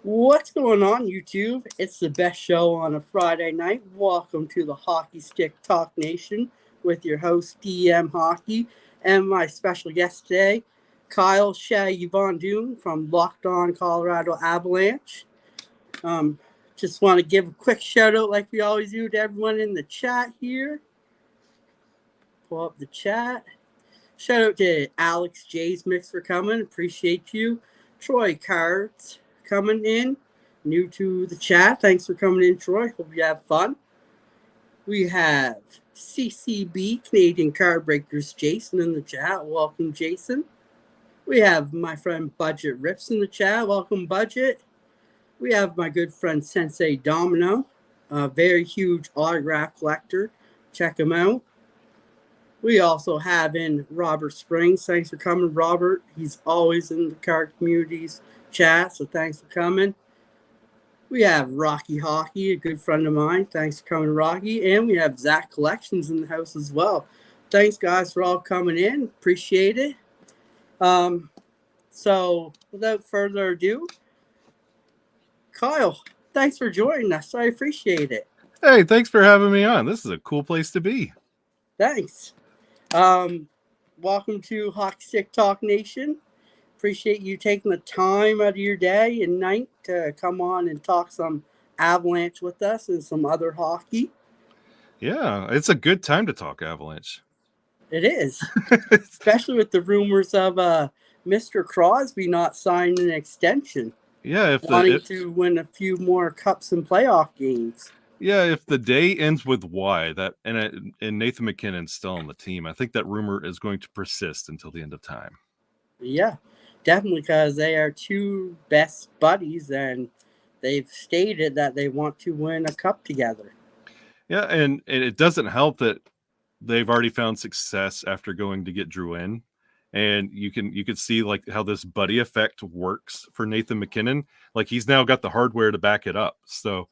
What's going on, YouTube? It's the best show on a Friday night. Welcome to the Hockey Stick Talk Nation with your host, DMHockey, and my special guest today, Kyle Shaggy Von Doom from Locked On Colorado Avalanche. Um, just want to give a quick shout out, like we always do, to everyone in the chat here. Pull up the chat. Shout out to Alex J's Mix for coming. Appreciate you. Troy Cards coming in. New to the chat. Thanks for coming in, Troy. Hope you have fun. We have CCB, Canadian Card Breakers, Jason in the chat. Welcome, Jason. We have my friend Budget Rips in the chat. Welcome, Budget. We have my good friend Sensei Domino, a very huge autograph collector. Check him out. We also have in Robert Springs. Thanks for coming, Robert. He's always in the card community's chat, so thanks for coming. We have Rocky Hockey, a good friend of mine. Thanks for coming, Rocky. And we have Zach Collections in the house as well. Thanks, guys, for all coming in. Appreciate it. So without further ado, Kyle, thanks for joining us. I appreciate it. Hey, thanks for having me on. This is a cool place to be. Thanks. Welcome to Hockey Stick Talk Nation. Appreciate you taking the time out of your day and night to come on and talk some Avalanche with us and some other hockey. Yeah, it's a good time to talk Avalanche. It is, especially with the rumors of Mr. Crosby not signing an extension. Yeah, wanting to win a few more cups and playoff games. Yeah, if the day ends with Y, and Nathan MacKinnon's still on the team, I think that rumor is going to persist until the end of time. Yeah, definitely, because they are two best buddies, and they've stated that they want to win a cup together. Yeah, and it doesn't help that they've already found success after going to get Drouin. And you can see like how this buddy effect works for Nathan MacKinnon. Like he's now got the hardware to back it up. So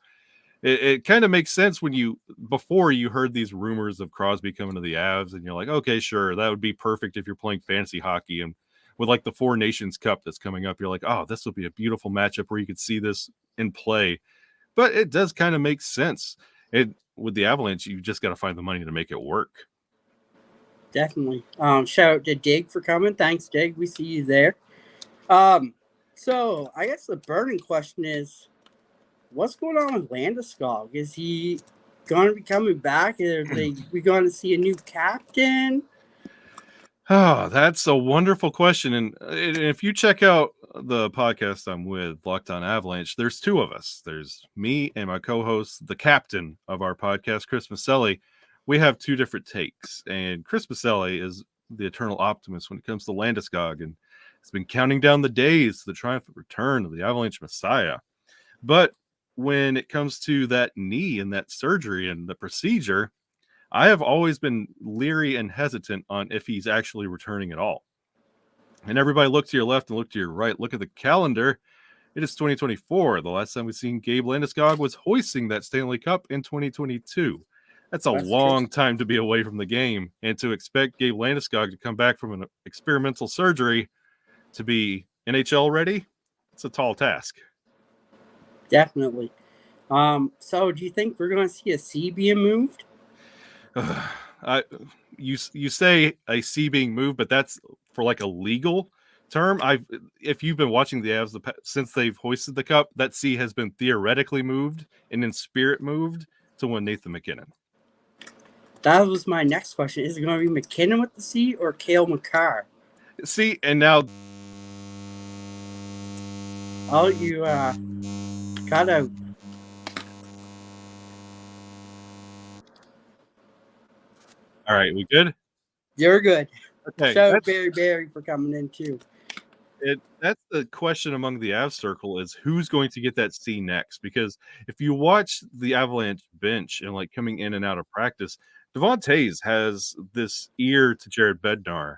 it kind of makes sense when before you heard these rumors of Crosby coming to the Avs, and you're like, okay, sure, that would be perfect if you're playing fantasy hockey. And with like the Four Nations Cup that's coming up, you're like, oh, this will be a beautiful matchup where you could see this in play. But it does kind of make sense. With the Avalanche, you just got to find the money to make it work. Definitely. Shout out to Dig for coming. Thanks, Dig. We see you there. So I guess the burning question is, what's going on with Landeskog? Is he going to be coming back? Are we going to see a new captain? Oh, that's a wonderful question. And if you check out the podcast I'm with, Locked On Avalanche, there's two of us. There's me and my co-host, the captain of our podcast, Chris Maselli. We have two different takes. And Chris Maselli is the eternal optimist when it comes to Landeskog, and has been counting down the days to the triumphant return of the Avalanche Messiah. But when it comes to that knee and that surgery and the procedure, I have always been leery and hesitant on if he's actually returning at all. And everybody look to your left and look to your right. Look at the calendar. It is 2024. The last time we've seen Gabe Landeskog was hoisting that Stanley Cup in 2022. That's a long time to be away from the game. And to expect Gabe Landeskog to come back from an experimental surgery to be NHL ready, it's a tall task. Definitely. So do you think we're going to see a C being moved? You say a C being moved, but that's for like a legal term. If you've been watching the Avs since they've hoisted the cup, that C has been theoretically moved and in spirit moved to one Nathan MacKinnon. That was my next question. Is it going to be MacKinnon with the C or Cale Makar? See, and now you got out. All right, we good? You're good. Okay. Shout out Barry for coming in too. That's the question among the Avs circle, is who's going to get that C next? Because if you watch the Avalanche bench and like coming in and out of practice, Devon Toews has this ear to Jared Bednar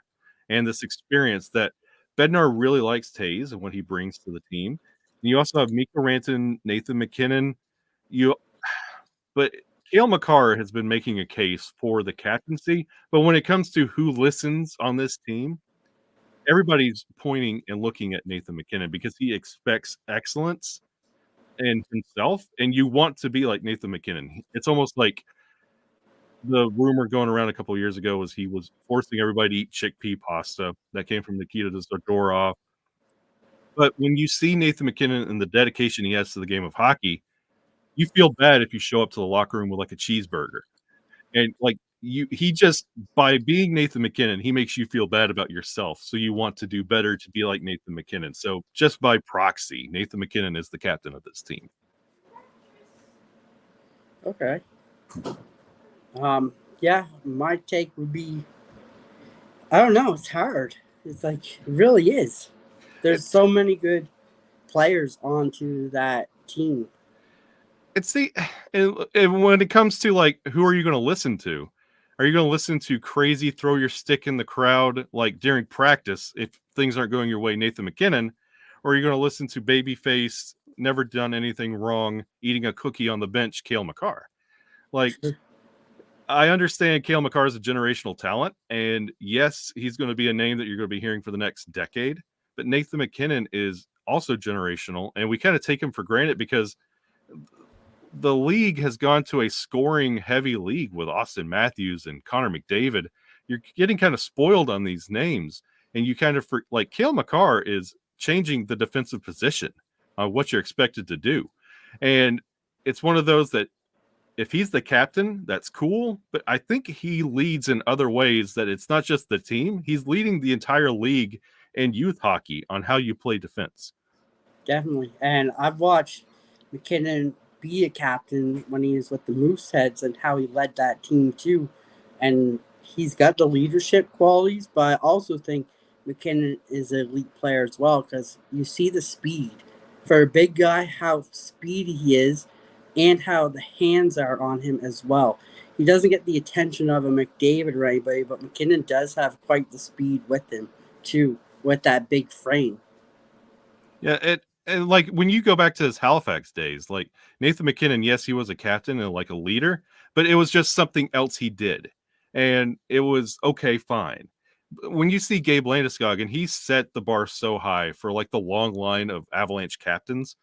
and this experience that Bednar really likes Toews and what he brings to the team. And you also have Mikko Rantanen, Nathan MacKinnon. But Cale Makar has been making a case for the captaincy. But when it comes to who listens on this team, everybody's pointing and looking at Nathan MacKinnon because he expects excellence in himself, and you want to be like Nathan MacKinnon. It's almost like the rumor going around a couple of years ago was he was forcing everybody to eat chickpea pasta that came from Nikita Zadorov. But when you see Nathan MacKinnon and the dedication he has to the game of hockey, you feel bad if you show up to the locker room with, like, a cheeseburger. And, like, he just by being Nathan MacKinnon, he makes you feel bad about yourself, so you want to do better to be like Nathan MacKinnon. So, just by proxy, Nathan MacKinnon is the captain of this team. Okay. Yeah, my take would be, I don't know, it's hard. It's like, it really is. There's so many good players onto that team. It's the and when it comes to, like, who are you gonna listen to? Are you gonna listen to crazy throw your stick in the crowd, like, during practice if things aren't going your way, Nathan MacKinnon? Or are you gonna listen to babyface, never done anything wrong, eating a cookie on the bench, Cale Makar? Like, I understand Cale Makar is a generational talent, and yes, he's gonna be a name that you're gonna be hearing for the next decade, but Nathan MacKinnon is also generational, and we kinda take him for granted because the league has gone to a scoring heavy league with Austin Matthews and Connor McDavid. You're getting kind of spoiled on these names, and you kind of like Cale Makar is changing the defensive position on what you're expected to do. And it's one of those that if he's the captain, that's cool, but I think he leads in other ways that it's not just the team, he's leading the entire league and youth hockey on how you play defense. Definitely. And I've watched MacKinnon be a captain when he was with the Mooseheads and how he led that team too. And he's got the leadership qualities, but I also think MacKinnon is an elite player as well because you see the speed. For a big guy, how speedy he is and how the hands are on him as well. He doesn't get the attention of a McDavid or anybody, but MacKinnon does have quite the speed with him too, with that big frame. Yeah, and like when you go back to his Halifax days, like Nathan MacKinnon, yes, he was a captain and like a leader, but it was just something else he did. And it was okay, fine. When you see Gabe Landeskog, and he set the bar so high for like the long line of Avalanche captains.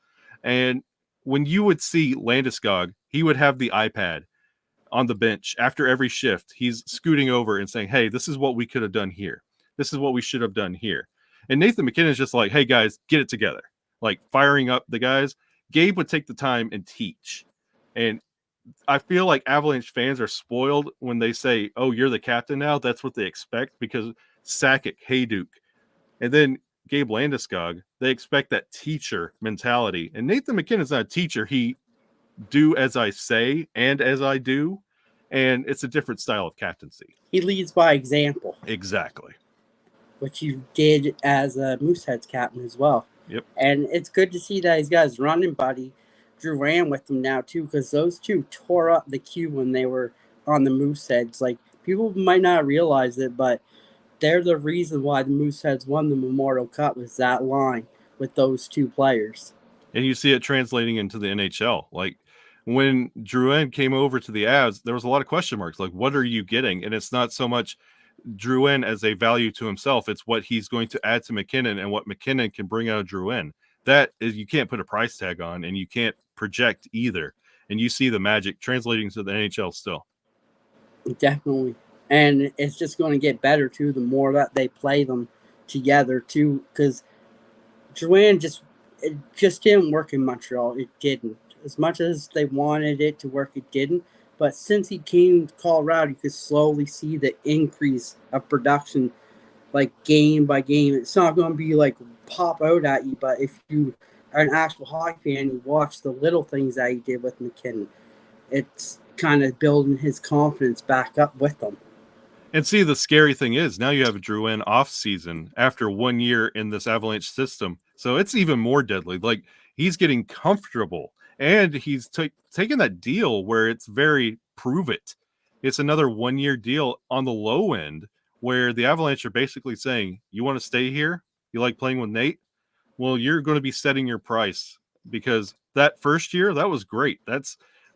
And when you would see Landeskog, he would have the iPad on the bench after every shift. He's scooting over and saying, hey, this is what we could have done here. This is what we should have done here. And Nathan MacKinnon is just like, hey, guys, get it together. Like firing up the guys. Gabe would take the time and teach. And I feel like Avalanche fans are spoiled when they say, oh, you're the captain now. That's what they expect because Sakic, Hayduk, and then Gabe Landeskog, they expect that teacher mentality. And Nathan MacKinnon's not a teacher. He do as I say and as I do. And it's a different style of captaincy. He leads by example. Exactly. Which you did as a Mooseheads captain as well. Yep. And it's good to see that he's got his running buddy, Drouin, with him now, too, because those two tore up the queue when they were on the Mooseheads. Like, people might not realize it, but they're the reason why the Mooseheads won the Memorial Cup was that line with those two players. And you see it translating into the NHL. Like, when Drouin came over to the Avs, there was a lot of question marks. Like, what are you getting? And it's not so much Drouin as a value to himself. It's what he's going to add to MacKinnon and what MacKinnon can bring out of Drouin. That is, you can't put a price tag on and you can't project either. And you see the magic translating to the NHL still. Definitely. And it's just going to get better, too, the more that they play them together, too, because Drouin it just didn't work in Montreal. It didn't. As much as they wanted it to work, it didn't. But since he came to Colorado, you could slowly see the increase of production, like game by game. It's not going to be like pop out at you, but if you are an actual hockey fan, you watch the little things that he did with MacKinnon. It's kind of building his confidence back up with them. And see, the scary thing is now you have a Drouin off season after 1 year in this Avalanche system. So it's even more deadly. Like he's getting comfortable and he's taking that deal where it's very prove it. It's another 1 year deal on the low end where the Avalanche are basically saying, you want to stay here? You like playing with Nate? Well, you're going to be setting your price because that first year, that was great.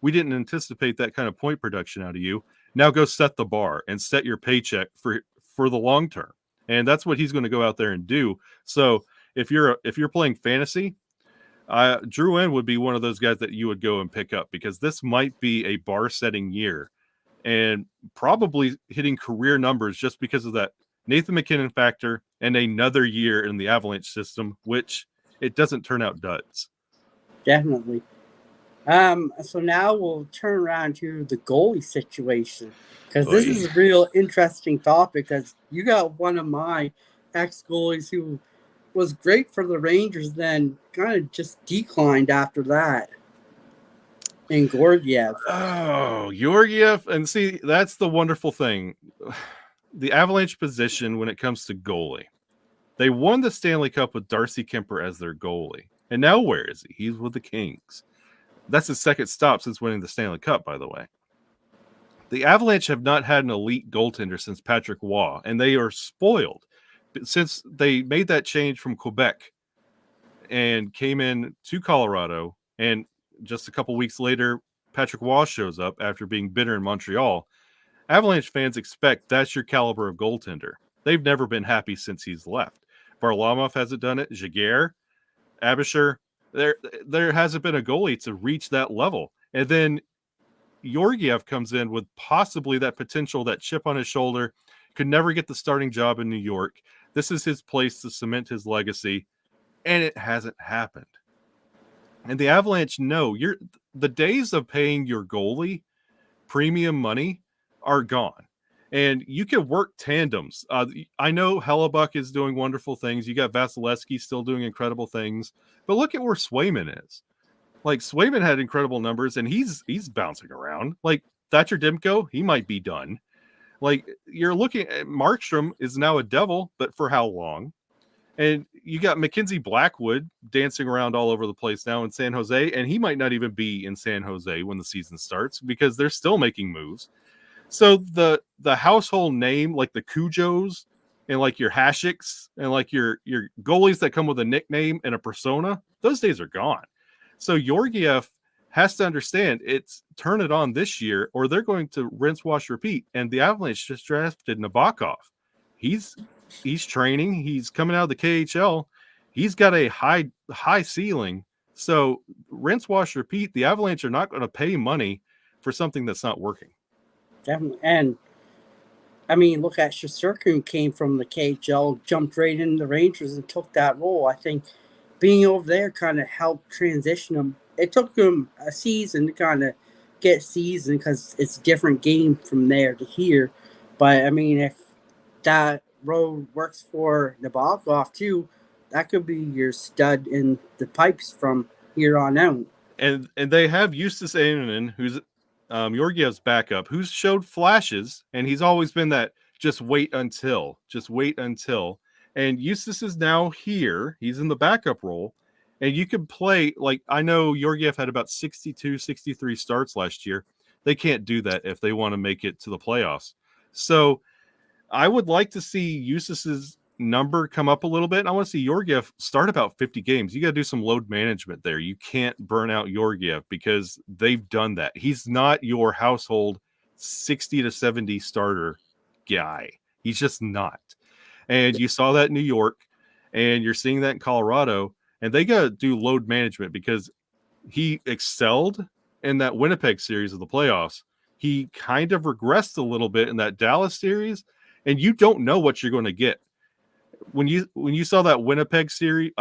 We didn't anticipate that kind of point production out of you. Now go set the bar and set your paycheck for the long term. And that's what he's going to go out there and do. So if you're playing fantasy, Drew N would be one of those guys that you would go and pick up because this might be a bar-setting year and probably hitting career numbers just because of that Nathan McKinnon factor and another year in the Avalanche system, which it doesn't turn out duds. Definitely. So now we'll turn around to the goalie situation because this is a real interesting topic because you got one of my ex-goalies who was great for the Rangers, then kind of just declined after that in Georgiev. Oh, Georgiev. And see, that's the wonderful thing. The Avalanche position when it comes to goalie. They won the Stanley Cup with Darcy Kemper as their goalie. And now where is he? He's with the Kings. That's his second stop since winning the Stanley Cup, by the way. The Avalanche have not had an elite goaltender since Patrick Waugh, and they are spoiled since they made that change from Quebec and came in to Colorado. And just a couple weeks later, Patrick Waugh shows up after being bitter in Montreal. Avalanche fans expect that's your caliber of goaltender. They've never been happy since he's left. Varlamov hasn't done it. Jaguar, Abisher, there hasn't been a goalie to reach that level. And then Georgiev comes in with possibly that potential, that chip on his shoulder, could never get the starting job in New York. This is his place to cement his legacy, and it hasn't happened. And the Avalanche know the days of paying your goalie premium money are gone. And you can work tandems. I know Hellebuck is doing wonderful things. You got Vasilevsky still doing incredible things. But look at where Swayman is. Like, Swayman had incredible numbers, and he's bouncing around. Like, Thatcher Demko, he might be done. Like, you're looking at Markstrom is now a Devil, but for how long? And you got Mackenzie Blackwood dancing around all over the place now in San Jose, and he might not even be in San Jose when the season starts because they're still making moves. So the household name, like the Cujos and like your Hashicks and like your goalies that come with a nickname and a persona, those days are gone. So Georgiev has to understand it's turn it on this year or they're going to rinse, wash, repeat. And the Avalanche just drafted Nabokov. He's training. He's coming out of the KHL. He's got a high ceiling. So rinse, wash, repeat. The Avalanche are not going to pay money for something that's not working. Definitely. And I mean, look at Shesterkin, who came from the KHL, jumped right into the Rangers and took that role. I think being over there kind of helped transition him. It took him a season to kind of get seasoned because it's a different game from there to here. But I mean, if that road works for Nabokov too, that could be your stud in the pipes from here on out. And they have Justus Ainonen, who's Georgiev's backup, who's showed flashes, and he's always been that just wait until. And Justus is now here. He's in the backup role, and you could play, like, I know Georgiev had about 62, 63 starts last year. They can't do that if they want to make it to the playoffs. So I would like to see Justus's number come up a little bit. I want to see Georgiev start about 50 games. You got to do some load management there. You can't burn out Georgiev because they've done that. He's not your household 60 to 70 starter guy. He's just not. And you saw that in New York, and you're seeing that in Colorado, and they got to do load management because he excelled in that Winnipeg series of the playoffs. He kind of regressed a little bit in that Dallas series, and you don't know what you're going to get. When you saw that Winnipeg series,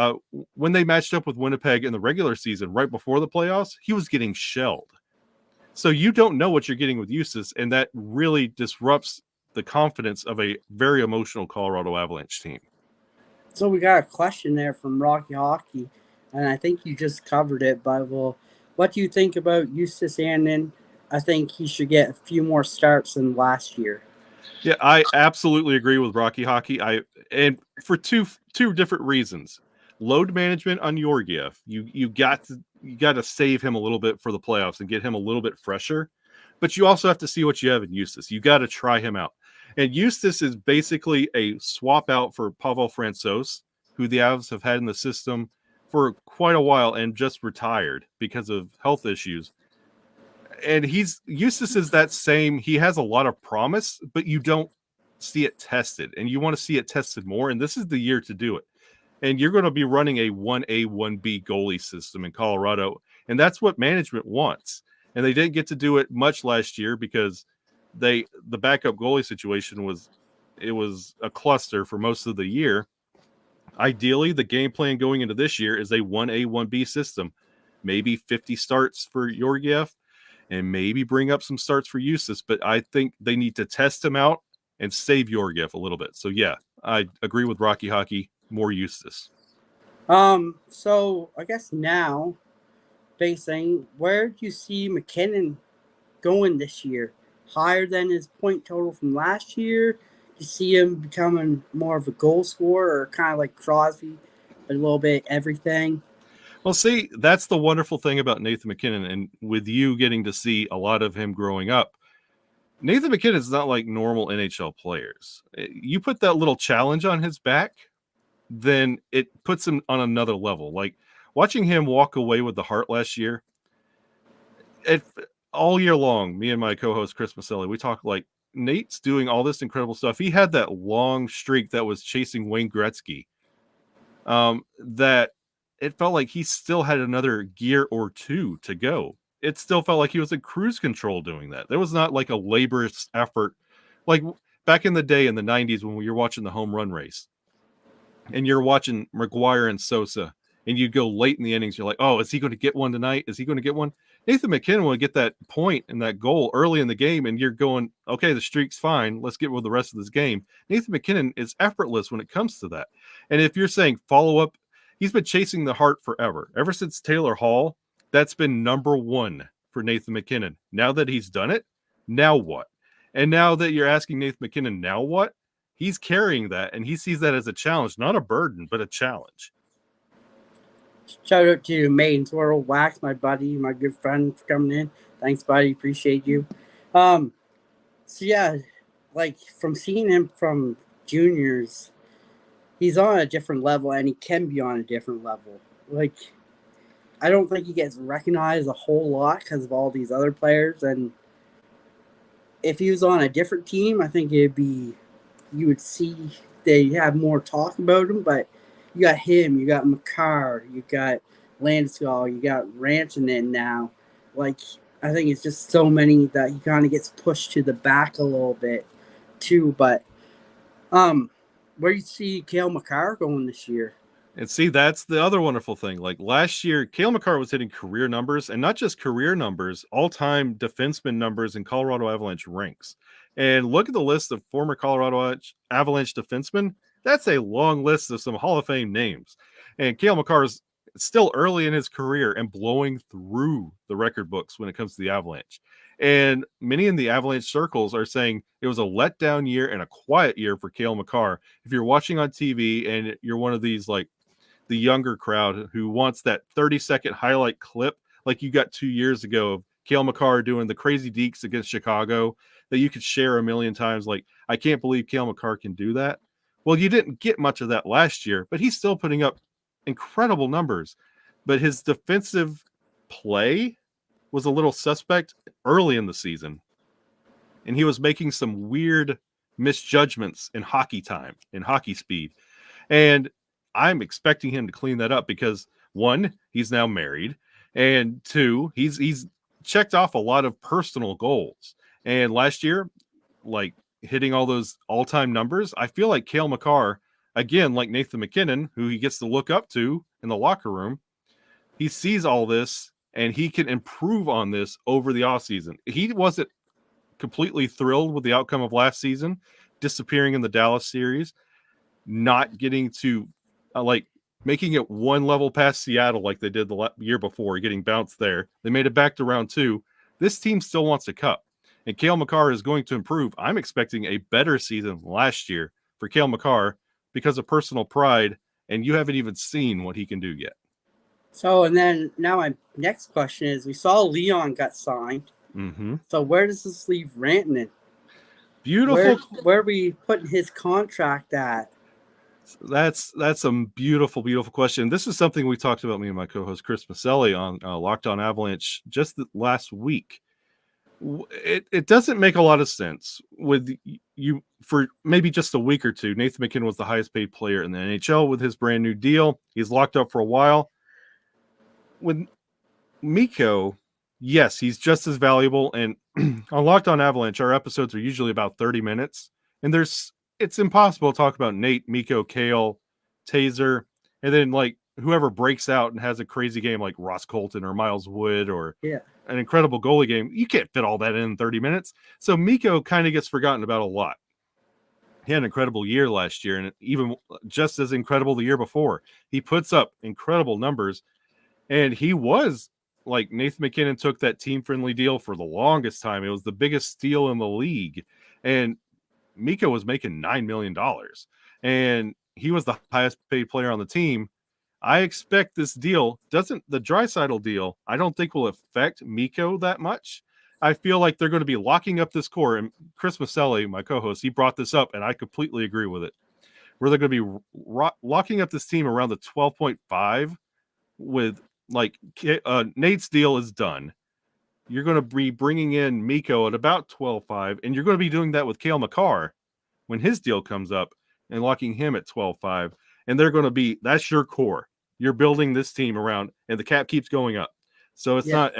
when they matched up with Winnipeg in the regular season right before the playoffs, he was getting shelled. So you don't know what you're getting with Justus, and that really disrupts the confidence of a very emotional Colorado Avalanche team. So we got a question there from Rocky Hockey, and I think you just covered it, but what do you think about Justus Ainonen? I think he should get a few more starts than last year. Yeah, I absolutely agree with Rocky Hockey. And for two different reasons. Load management on Georgiev. You got to save him a little bit for the playoffs and get him a little bit fresher. But you also have to see what you have in Justus. You got to try him out. And Justus is basically a swap out for Pavel Francouz, who the Avs have had in the system for quite a while and just retired because of health issues. And Justus is that same. He has a lot of promise, but you don't see it tested, and you want to see it tested more. And this is the year to do it. And you're going to be running a 1A, 1B goalie system in Colorado. And that's what management wants. And they didn't get to do it much last year because the backup goalie situation was a cluster for most of the year. Ideally, the game plan going into this year is a 1A, 1B system. Maybe 50 starts for Georgiev and maybe bring up some starts for Eustace. But I think they need to test him out and save Georgiev a little bit. So, yeah, I agree with Rocky Hockey. More Eustace. So I guess now, basing, where do you see McKinnon going this year? Higher than his point total from last year? Do you see him becoming more of a goal scorer, or kind of like Crosby, a little bit everything? Well, see, that's the wonderful thing about Nathan McKinnon, and with you getting to see a lot of him growing up. Nathan McKinnon is not like normal NHL players. You put that little challenge on his back, then it puts him on another level. Like watching him walk away with the Hart last year, all year long, me and my co-host Chris Maselli, we talk like Nate's doing all this incredible stuff. He had that long streak that was chasing Wayne Gretzky. That it felt like he still had another gear or two to go. It still felt like he was in cruise control doing that. There was not like a laborious effort. Like back in the day in the 90s when we were watching the home run race and you're watching McGuire and Sosa and you go late in the innings, you're like, oh, is he going to get one tonight? Is he going to get one? Nathan McKinnon will get that point and that goal early in the game, and you're going, okay, the streak's fine. Let's get with the rest of this game. Nathan McKinnon is effortless when it comes to that. And if you're saying follow up, he's been chasing the Hart forever. Ever since Taylor Hall, that's been number one for Nathan McKinnon. Now that he's done it, now what? And now that you're asking Nathan McKinnon, now what? He's carrying that, and he sees that as a challenge, not a burden, but a challenge. Shout out to Maiden's World Wax, my buddy, my good friend, for coming in. Thanks, buddy. Appreciate you. So yeah, like from seeing him from juniors, he's on a different level, and he can be on a different level. Like, I don't think he gets recognized a whole lot because of all these other players. And if he was on a different team, I think you would see they have more talk about him. But you got him, you got Makar, you got Landeskog, you got Rantanen now. Like, I think it's just so many that he kind of gets pushed to the back a little bit too. But where do you see Cale Makar going this year? And see, that's the other wonderful thing. Like last year, Cale Makar was hitting career numbers, and not just career numbers, all-time defenseman numbers in Colorado Avalanche ranks. And look at the list of former Colorado Avalanche defensemen. That's a long list of some Hall of Fame names. And Cale Makar is still early in his career and blowing through the record books when it comes to the Avalanche. And many in the Avalanche circles are saying it was a letdown year and a quiet year for Cale Makar. If you're watching on TV and you're one of these like the younger crowd who wants that 30-second highlight clip like you got 2 years ago of Cale Makar doing the crazy deeks against Chicago that you could share a million times, like, I can't believe Cale Makar can do that. Well, you didn't get much of that last year, but he's still putting up incredible numbers. But his defensive play was a little suspect early in the season. And he was making some weird misjudgments in hockey time, in hockey speed. And I'm expecting him to clean that up because, one, he's now married, and two, he's checked off a lot of personal goals. And last year, like hitting all those all-time numbers, I feel like Cale Makar, again, like Nathan McKinnon, who he gets to look up to in the locker room, he sees all this and he can improve on this over the offseason. He wasn't completely thrilled with the outcome of last season, disappearing in the Dallas series, not getting to like making it one level past Seattle like they did the year before, getting bounced there. They made it back to round two. This team still wants a cup, and Cale Makar is going to improve. I'm expecting a better season than last year for Cale Makar because of personal pride, and you haven't even seen what he can do yet. So, and then now my next question is, we saw Leon got signed. Mm-hmm. So where does this leave Rantanen? Beautiful. Where are we putting his contract at? That's a beautiful, beautiful question. This is something we talked about, me and my co-host Chris Maselli on Locked On Avalanche just last week. it doesn't make a lot of sense with you for maybe just a week or two. Nathan McKinnon was the highest paid player in the NHL with his brand new deal. He's locked up for a while. With Mikko, yes, he's just as valuable. And on Locked On Avalanche, our episodes are usually about 30 minutes. And it's impossible to talk about Nate, Mikko, Kale, Taser, and then like whoever breaks out and has a crazy game like Ross Colton or Miles Wood or an incredible goalie game. You can't fit all that in 30 minutes. So Mikko kind of gets forgotten about a lot. He had an incredible year last year, and even just as incredible the year before. He puts up incredible numbers, and he was like Nathan McKinnon took that team-friendly deal for the longest time. It was the biggest steal in the league, and Mikko was making $9 million, and he was the highest paid player on the team. I expect this deal the Draisaitl deal, I don't think will affect Mikko that much. I feel like they're going to be locking up this core. And Chris Maselli, my co-host, he brought this up, and I completely agree with it. Where they're going to be locking up this team around the 12.5 with like Nate's deal is done. You're going to be bringing in Mikko at about 12.5, and you're going to be doing that with Cale Makar when his deal comes up and locking him at 12.5. And they're going to be, that's your core. You're building this team around, and the cap keeps going up. So it's not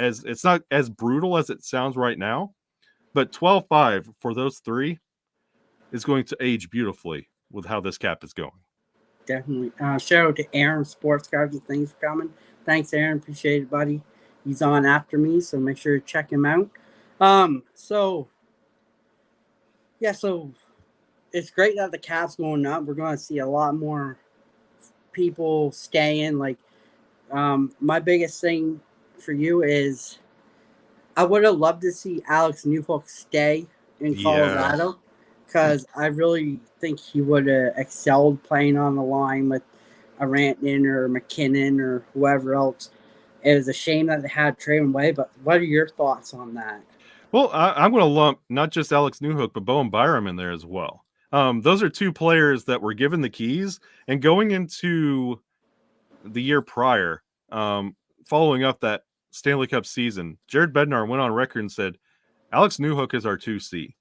as brutal as it sounds right now, but 12.5 for those three is going to age beautifully with how this cap is going. Definitely. Shout out to Aaron, Sports Cards, and things for coming. Thanks, Aaron. Appreciate it, buddy. He's on after me, so make sure to check him out. So it's great that the cap's going up. We're going to see a lot more people staying. Like, my biggest thing for you is I would have loved to see Alex Newhook stay in Colorado because I really think he would have excelled playing on the line with a Rantanen or McKinnon or whoever else. It was a shame that they had to trade him away, but what are your thoughts on that? Well, I'm going to lump not just Alex Newhook, but Bowen Byram in there as well. Those are two players that were given the keys, and going into the year prior, following up that Stanley Cup season, Jared Bednar went on record and said, Alex Newhook is our 2C.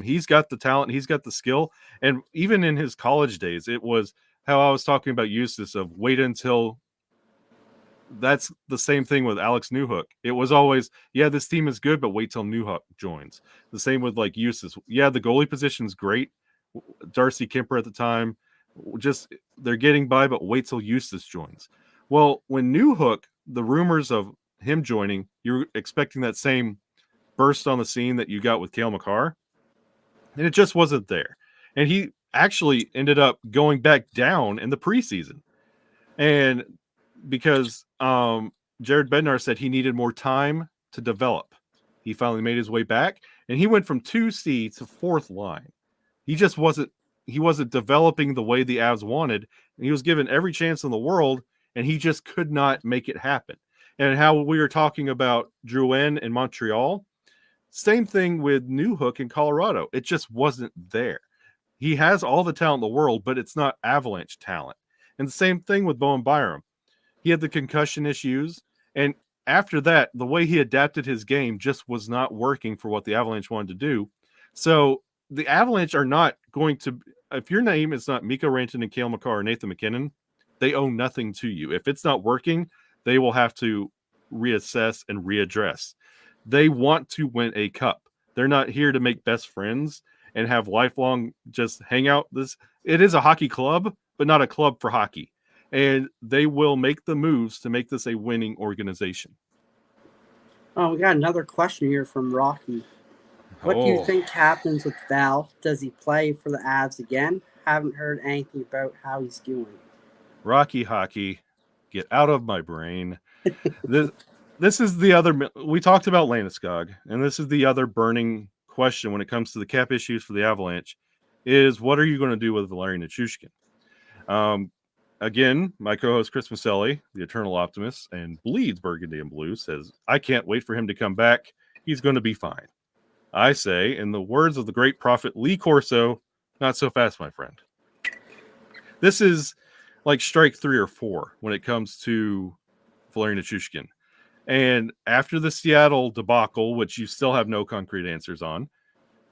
He's got the talent, he's got the skill, and even in his college days, it was how I was talking about Eustace of wait until. That's the same thing with Alex Newhook. It was always, this team is good, but wait till Newhook joins. The same with like Eustace. Yeah, the goalie position's great. Darcy Kemper at the time, just they're getting by, but wait till Eustace joins. Well, when Newhook, the rumors of him joining, you're expecting that same burst on the scene that you got with Cale Makar, and it just wasn't there. And he actually ended up going back down in the preseason. And because Jared Bednar said he needed more time to develop. He finally made his way back, and he went from 2C to fourth line. He just wasn't developing the way the Avs wanted, and he was given every chance in the world, and he just could not make it happen. And how we were talking about Drouin in Montreal, same thing with Newhook in Colorado. It just wasn't there. He has all the talent in the world, but it's not Avalanche talent. And the same thing with Bowen Byram. He had the concussion issues, and after that, the way he adapted his game just was not working for what the Avalanche wanted to do. So the Avalanche are not going to, if your name is not Mikko Rantanen and Cale Makar or Nathan McKinnon, they owe nothing to you. If it's not working, they will have to reassess and readdress. They want to win a cup. They're not here to make best friends and have lifelong just hang out. It is a hockey club, but not a club for hockey. And they will make the moves to make this a winning organization. Oh, we got another question here from Rocky. What do you think happens with Val? Does he play for the Avs again? Haven't heard anything about how he's doing. Rocky hockey, get out of my brain. This is the other. We talked about Landeskog, and this is the other burning question when it comes to the cap issues for the Avalanche: is what are you going to do with Valeri Nichushkin? Again, my co-host Chris Maselli, the Eternal Optimist, and bleeds Burgundy and Blue, says, I can't wait for him to come back. He's going to be fine. I say, in the words of the great prophet Lee Corso, not so fast, my friend. This is like strike 3 or 4 when it comes to Valeri Nichushkin. And after the Seattle debacle, which you still have no concrete answers on,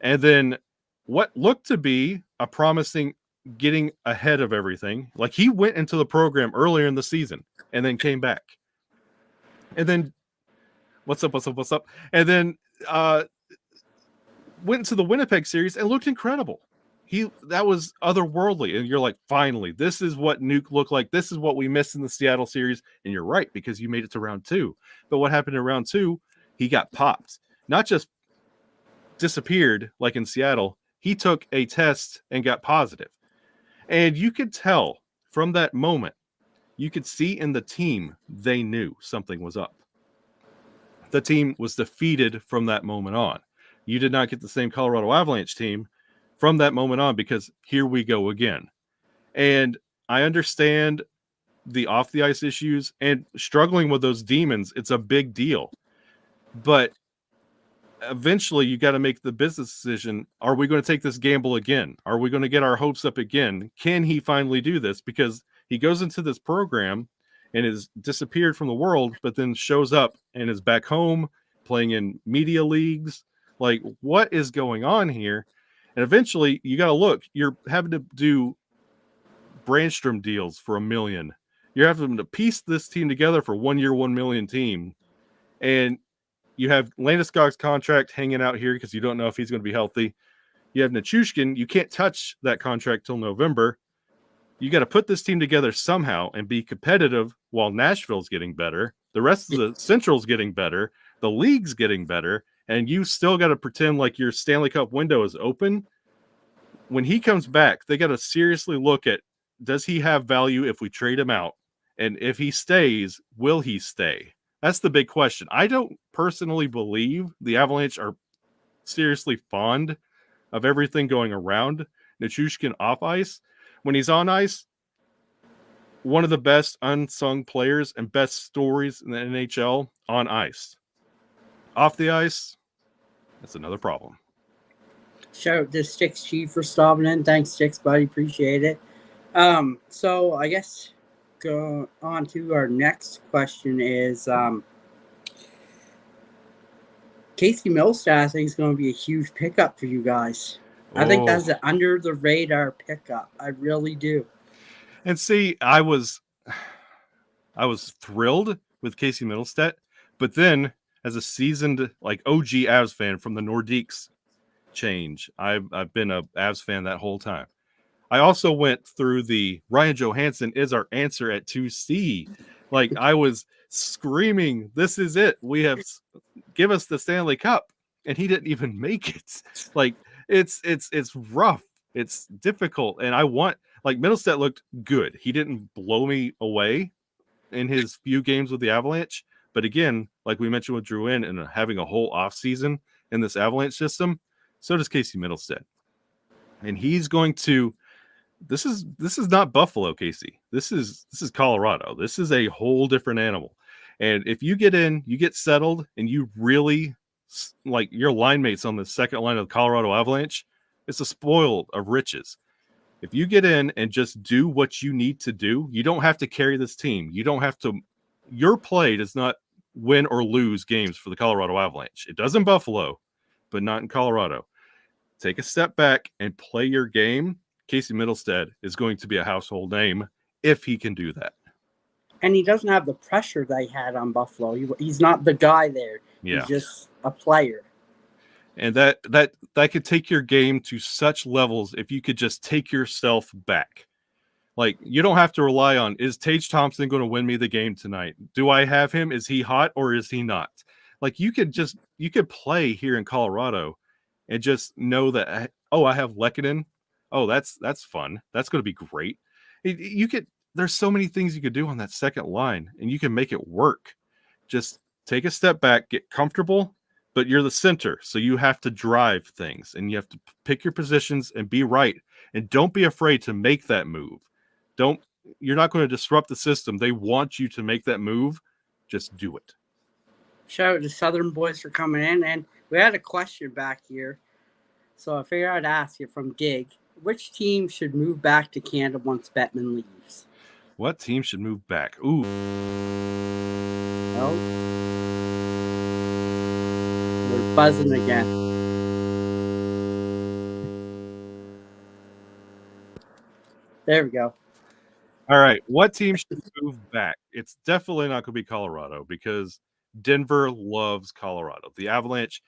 and then what looked to be a promising getting ahead of everything, like he went into the program earlier in the season and then came back. And then what's up? And then went into the Winnipeg series and looked incredible. That was otherworldly. And you're like, finally, this is what Nuke looked like. This is what we missed in the Seattle series. And you're right, because you made it to round 2. But what happened in round 2? He got popped. Not just disappeared like in Seattle. He took a test and got positive. And you could tell from that moment, you could see in the team, they knew something was up. The team was defeated from that moment on. You did not get the same Colorado Avalanche team from that moment on, because here we go again. And I understand the off the ice issues and struggling with those demons. It's a big deal. But eventually you got to make the business decision. Are we going to take this gamble again? Are we going to get our hopes up again? Can he finally do this? Because he goes into this program and is disappeared from the world, but then shows up and is back home playing in media leagues. Like, what is going on here? And eventually you got to look, you're having to do Brandstrom deals for $1 million. You're having to piece this team together for 1 year, $1 million team. And you have Landeskog's contract hanging out here because you don't know if he's going to be healthy. You have Nichushkin. You can't touch that contract till November. You got to put this team together somehow and be competitive while Nashville's getting better. The rest of the Central's getting better. The league's getting better. And you still got to pretend like your Stanley Cup window is open. When he comes back, they got to seriously look at, does he have value if we trade him out? And if he stays, will he stay? That's the big question. I don't personally believe the Avalanche are seriously fond of everything going around Nichushkin off ice. When he's on ice, one of the best unsung players and best stories in the NHL on ice. Off the ice, that's another problem. Shout out to Sticks Chief for stopping in. Thanks, Sticks, buddy. Appreciate it. So I guess go on to our next question is Casey Milstead, I think, is going to be a huge pickup for you guys. I think that's an under the radar pickup. I really do. And see, I was thrilled with Casey Middlestat, but then as a seasoned like OG Avs fan from the Nordiques change, I've been a Avs fan that whole time. I also went through the Ryan Johansson is our answer at 2C. Like, I was screaming, this is it. Give us the Stanley Cup. And he didn't even make it. Like, it's rough. It's difficult. And Middlestat looked good. He didn't blow me away in his few games with the Avalanche. But again, like we mentioned with Drew and having a whole off season in this Avalanche system, so does Casey Middlestat. And he's going to, this is not Buffalo, Casey. This is Colorado. This is a whole different animal. And if you get in, you get settled, and you really like your line mates on the second line of the Colorado Avalanche, it's a spoil of riches. If you get in and just do what you need to do, you don't have to carry this team. You don't have to, your play does not win or lose games for the Colorado Avalanche. It does in Buffalo, but not in Colorado. Take a step back and play your game. Casey Middlestat is going to be a household name if he can do that. And he doesn't have the pressure they had on Buffalo. He's not the guy there. Yeah. He's just a player. And that could take your game to such levels if you could just take yourself back. Like, you don't have to rely on, is Tage Thompson going to win me the game tonight? Do I have him? Is he hot or is he not? Like, you could play here in Colorado and just know that, oh, I have Lehkonen. Oh, that's fun. That's going to be great. There's so many things you could do on that second line, and you can make it work. Just take a step back, get comfortable, but you're the center, so you have to drive things, and you have to pick your positions and be right. And don't be afraid to make that move. You're not going to disrupt the system. They want you to make that move. Just do it. Shout out to Southern Boys for coming in, and we had a question back here, so I figured I'd ask you from Dig. Which team should move back to Canada once Bettman leaves? What team should move back? Ooh. Well, We're buzzing again. There we go. All right. What team should move back? It's definitely not going to be Colorado because Denver loves Colorado. The Avalanche,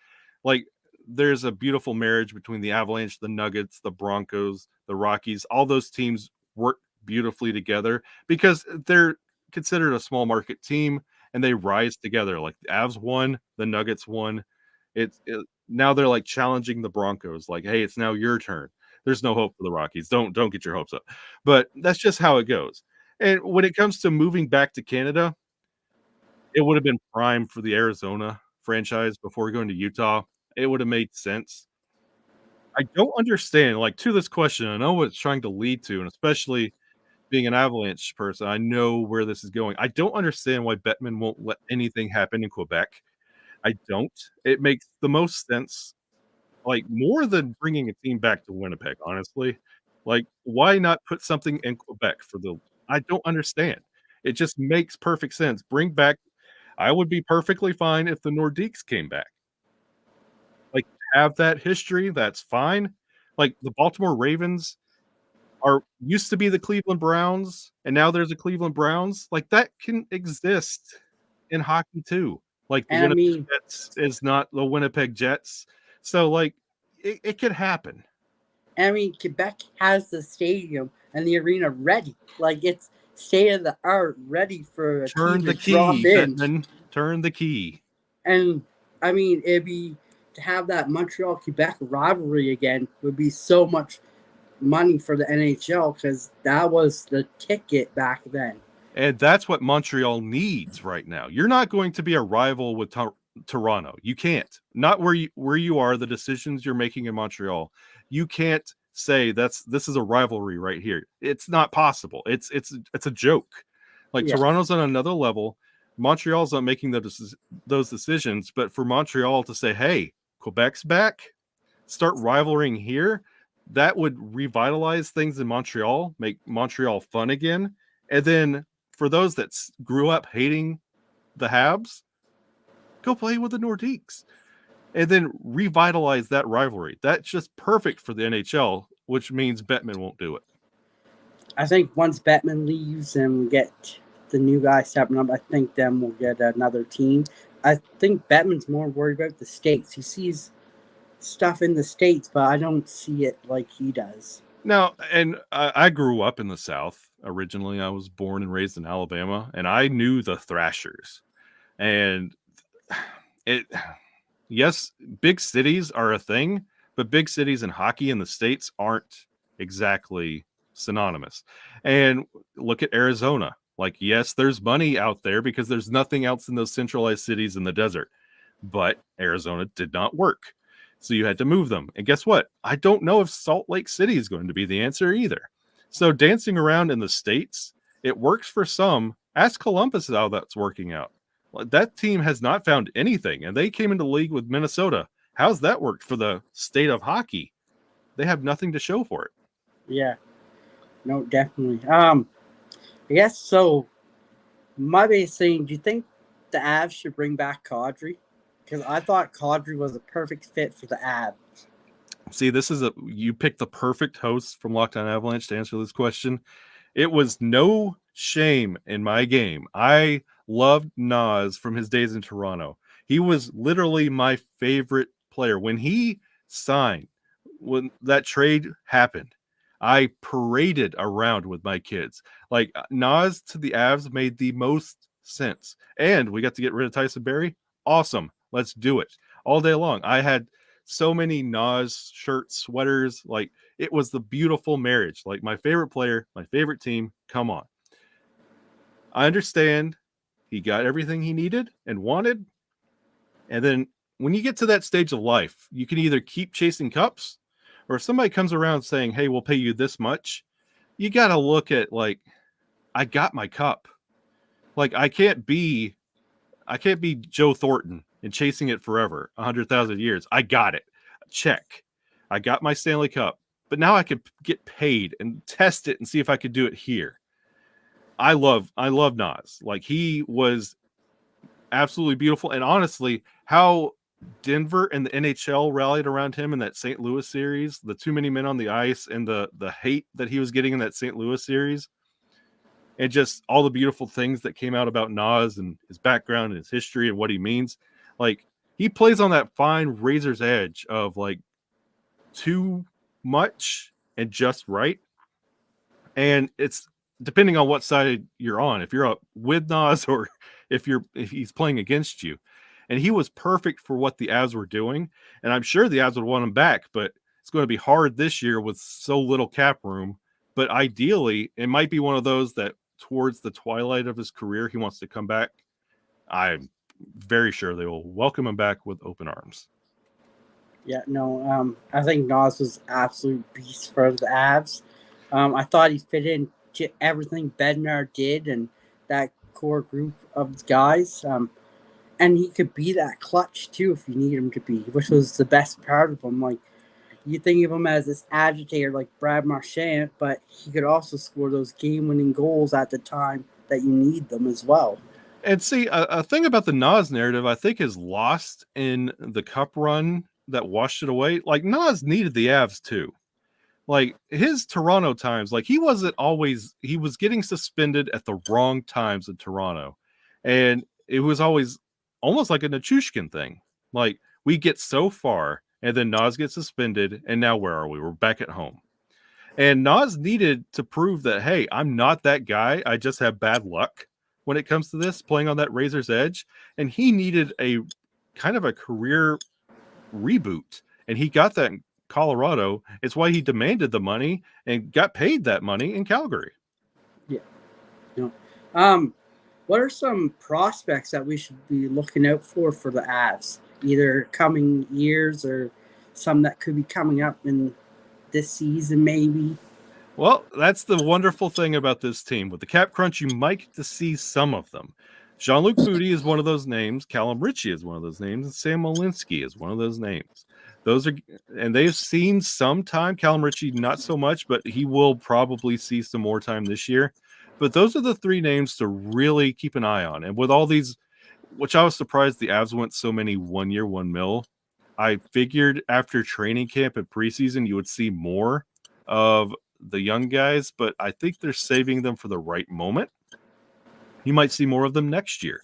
like, there's a beautiful marriage between the Avalanche, the Nuggets, the Broncos, the Rockies. All those teams work beautifully together because they're considered a small market team and they rise together. Like the Avs won, the Nuggets won. Now they're like challenging the Broncos, like, hey, it's now your turn. There's no hope for the Rockies. Don't get your hopes up. But that's just how it goes. And when it comes to moving back to Canada, it would have been prime for the Arizona franchise before going to Utah. It would have made sense. I don't understand, like, to this question, I know what it's trying to lead to, and especially being an Avalanche person, I know where this is going. I don't understand why Bettman won't let anything happen in Quebec. I don't. It makes the most sense, like, more than bringing a team back to Winnipeg, honestly. Like, why not put something in Quebec for the I don't understand. It just makes perfect sense. Bring back I would be perfectly fine if the Nordiques came back. Like, have that history, that's fine. Like, the Baltimore Ravens are used to be the Cleveland Browns, and now there's a Cleveland Browns. Like, that can exist in hockey too. Like, the And I Winnipeg mean, Jets is not the Winnipeg Jets. So, like, it could happen. Quebec has the stadium and the arena ready. Like it's state of the art, ready for a Turn team the to drop key, in. Bettman. Turn the key. And I mean, it'd be to have that Montreal Quebec rivalry again would be so much money for the NHL because that was the ticket back then. And that's what Montreal needs right now. You're not going to be a rival with Toronto. You can't. Not where you are, the decisions you're making in Montreal. You can't say this is a rivalry right here. It's not possible. It's a joke. Like Yeah. Toronto's on another level. Montreal's not making those decisions, but for Montreal to say, "Hey, Quebec's back. Start rivaling here." That would revitalize things in Montreal, make Montreal fun again. And then for those that grew up hating the Habs, go play with the Nordiques and then revitalize that rivalry. That's just perfect for the NHL, which means Bettman won't do it. I think once Bettman leaves and we get the new guy stepping up, I think then we'll get another team. I think Bettman's more worried about the States. He sees stuff in the States, but I don't see it like he does. Now, and I grew up in the South. Originally, I was born and raised in Alabama, and I knew the Thrashers. And it, yes, big cities are a thing, but big cities in hockey in the States aren't exactly synonymous. And look at Arizona. Like, yes, there's money out there because there's nothing else in those centralized cities in the desert. But Arizona did not work. So you had to move them. And guess what? I don't know if Salt Lake City is going to be the answer either. So dancing around in the States, it works for some. Ask Columbus how that's working out. That team has not found anything, and they came into the league with Minnesota. How's that worked for the state of hockey? They have nothing to show for it. Yeah. No, definitely. I guess so. My biggest thing, do you think the Avs should bring back Kadri? Because I thought Kadri was a perfect fit for the Avs. See, you picked the perfect host from Lockdown Avalanche to answer this question. It was no shame in my game. I loved Nas from his days in Toronto. He was literally my favorite player. When he signed, when that trade happened, I paraded around with my kids. Like Nas to the Avs made the most sense. And we got to get rid of Tyson Berry. Awesome. Let's do it all day long. I had so many Nas shirts, sweaters. Like it was the beautiful marriage. Like my favorite player, my favorite team. Come on. I understand he got everything he needed and wanted. And then when you get to that stage of life, you can either keep chasing cups or if somebody comes around saying, hey, we'll pay you this much, you got to look at like, I got my cup. Like I can't be Joe Thornton and chasing it forever, 100,000 years. I got it. Check. I got my Stanley Cup, but now I could get paid and test it and see if I could do it here. I love Nas. Like he was absolutely beautiful. And honestly, how Denver and the NHL rallied around him in that St. Louis series, the too many men on the ice and the hate that he was getting in that St. Louis series, and just all the beautiful things that came out about Nas and his background and his history and what he means. Like, he plays on that fine razor's edge of like too much and just right. And it's depending on what side you're on. If you're up with Nas or if he's playing against you. And he was perfect for what the Avs were doing. And I'm sure the Avs would want him back, but it's going to be hard this year with so little cap room. But ideally, it might be one of those that towards the twilight of his career, he wants to come back. I'm very sure they will welcome him back with open arms. Yeah, no, I think Nas was absolute beast for the Avs. I thought he fit in to everything Bednar did and that core group of guys. And he could be that clutch too if you need him to be, which was the best part of him. Like, you think of him as this agitator like Brad Marchand, but he could also score those game-winning goals at the time that you need them as well. And see, a thing about the Nas narrative, I think, is lost in the cup run that washed it away. Like, Nas needed the Avs too. Like, his Toronto times, like, he was getting suspended at the wrong times in Toronto. And it was always almost like a Nichushkin thing. Like, we get so far, and then Nas gets suspended, and now where are we? We're back at home. And Nas needed to prove that, hey, I'm not that guy. I just have bad luck when it comes to this, playing on that razor's edge. And he needed a kind of a career reboot. And he got that in Colorado. It's why he demanded the money and got paid that money in Calgary. Yeah. No. What are some prospects that we should be looking out for the Avs, either coming years or some that could be coming up in this season, maybe? Well, that's the wonderful thing about this team. With the cap crunch, you might get to see some of them. Jean-Luc Foudy is one of those names. Callum Ritchie is one of those names. And Sam Malinsky is one of those names. And they've seen some time. Callum Ritchie, not so much, but he will probably see some more time this year. But those are the three names to really keep an eye on. And with all these, which I was surprised the Avs went so many 1 year, $1 million. I figured after training camp and preseason, you would see more of the young guys, but I think they're saving them for the right moment. You might see more of them next year,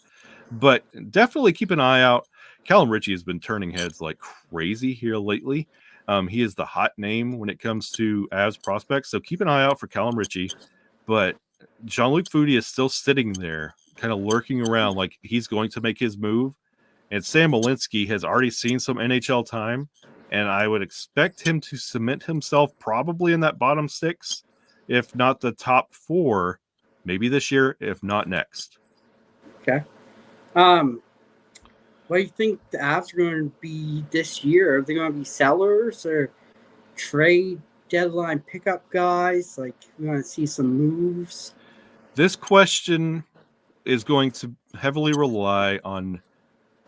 but definitely keep an eye out. Callum Ritchie has been turning heads like crazy here lately. He is the hot name when it comes to Avs prospects, so keep an eye out for Callum Ritchie. But Jean-Luc Foudy is still sitting there, kind of lurking around like he's going to make his move. And Sam Malinsky has already seen some NHL time, and I would expect him to cement himself probably in that bottom six, if not the top four, maybe this year, if not next. Okay. What do you think the Avs are going to be this year? Are they going to be sellers or trade deadline pickup guys? Like, we're going to see some moves? This question is going to heavily rely on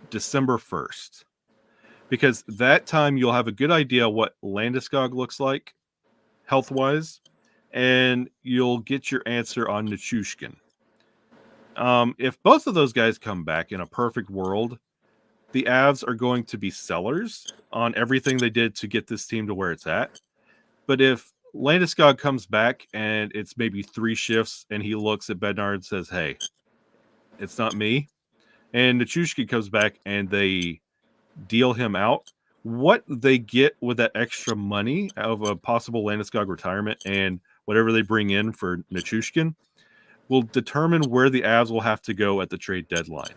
December 1st. Because that time you'll have a good idea what Landeskog looks like health-wise, and you'll get your answer on Nichushkin. If both of those guys come back in a perfect world, the Avs are going to be sellers on everything they did to get this team to where it's at. But if Landeskog comes back and it's maybe 3 shifts and he looks at Bednar and says, hey, it's not me, and Nichushkin comes back and they deal him out, what they get with that extra money of a possible Landeskog retirement and whatever they bring in for Nichushkin will determine where the Avs will have to go at the trade deadline.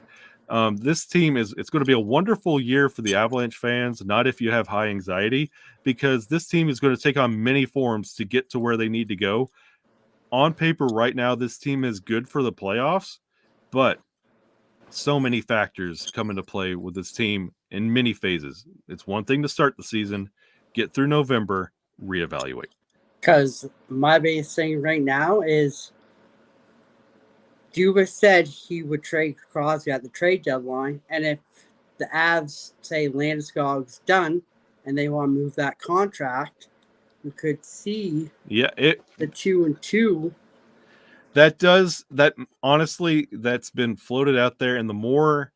This team it's going to be a wonderful year for the Avalanche fans, not if you have high anxiety, because this team is going to take on many forms to get to where they need to go. On paper right now, this team is good for the playoffs, but so many factors come into play with this team in many phases. It's one thing to start the season, get through November, reevaluate. Because my biggest thing right now is Dubas said he would trade Crosby at the trade deadline, and if the Avs say Landeskog's done and they want to move that contract, we could see the 2-2. That honestly, that's been floated out there, and the more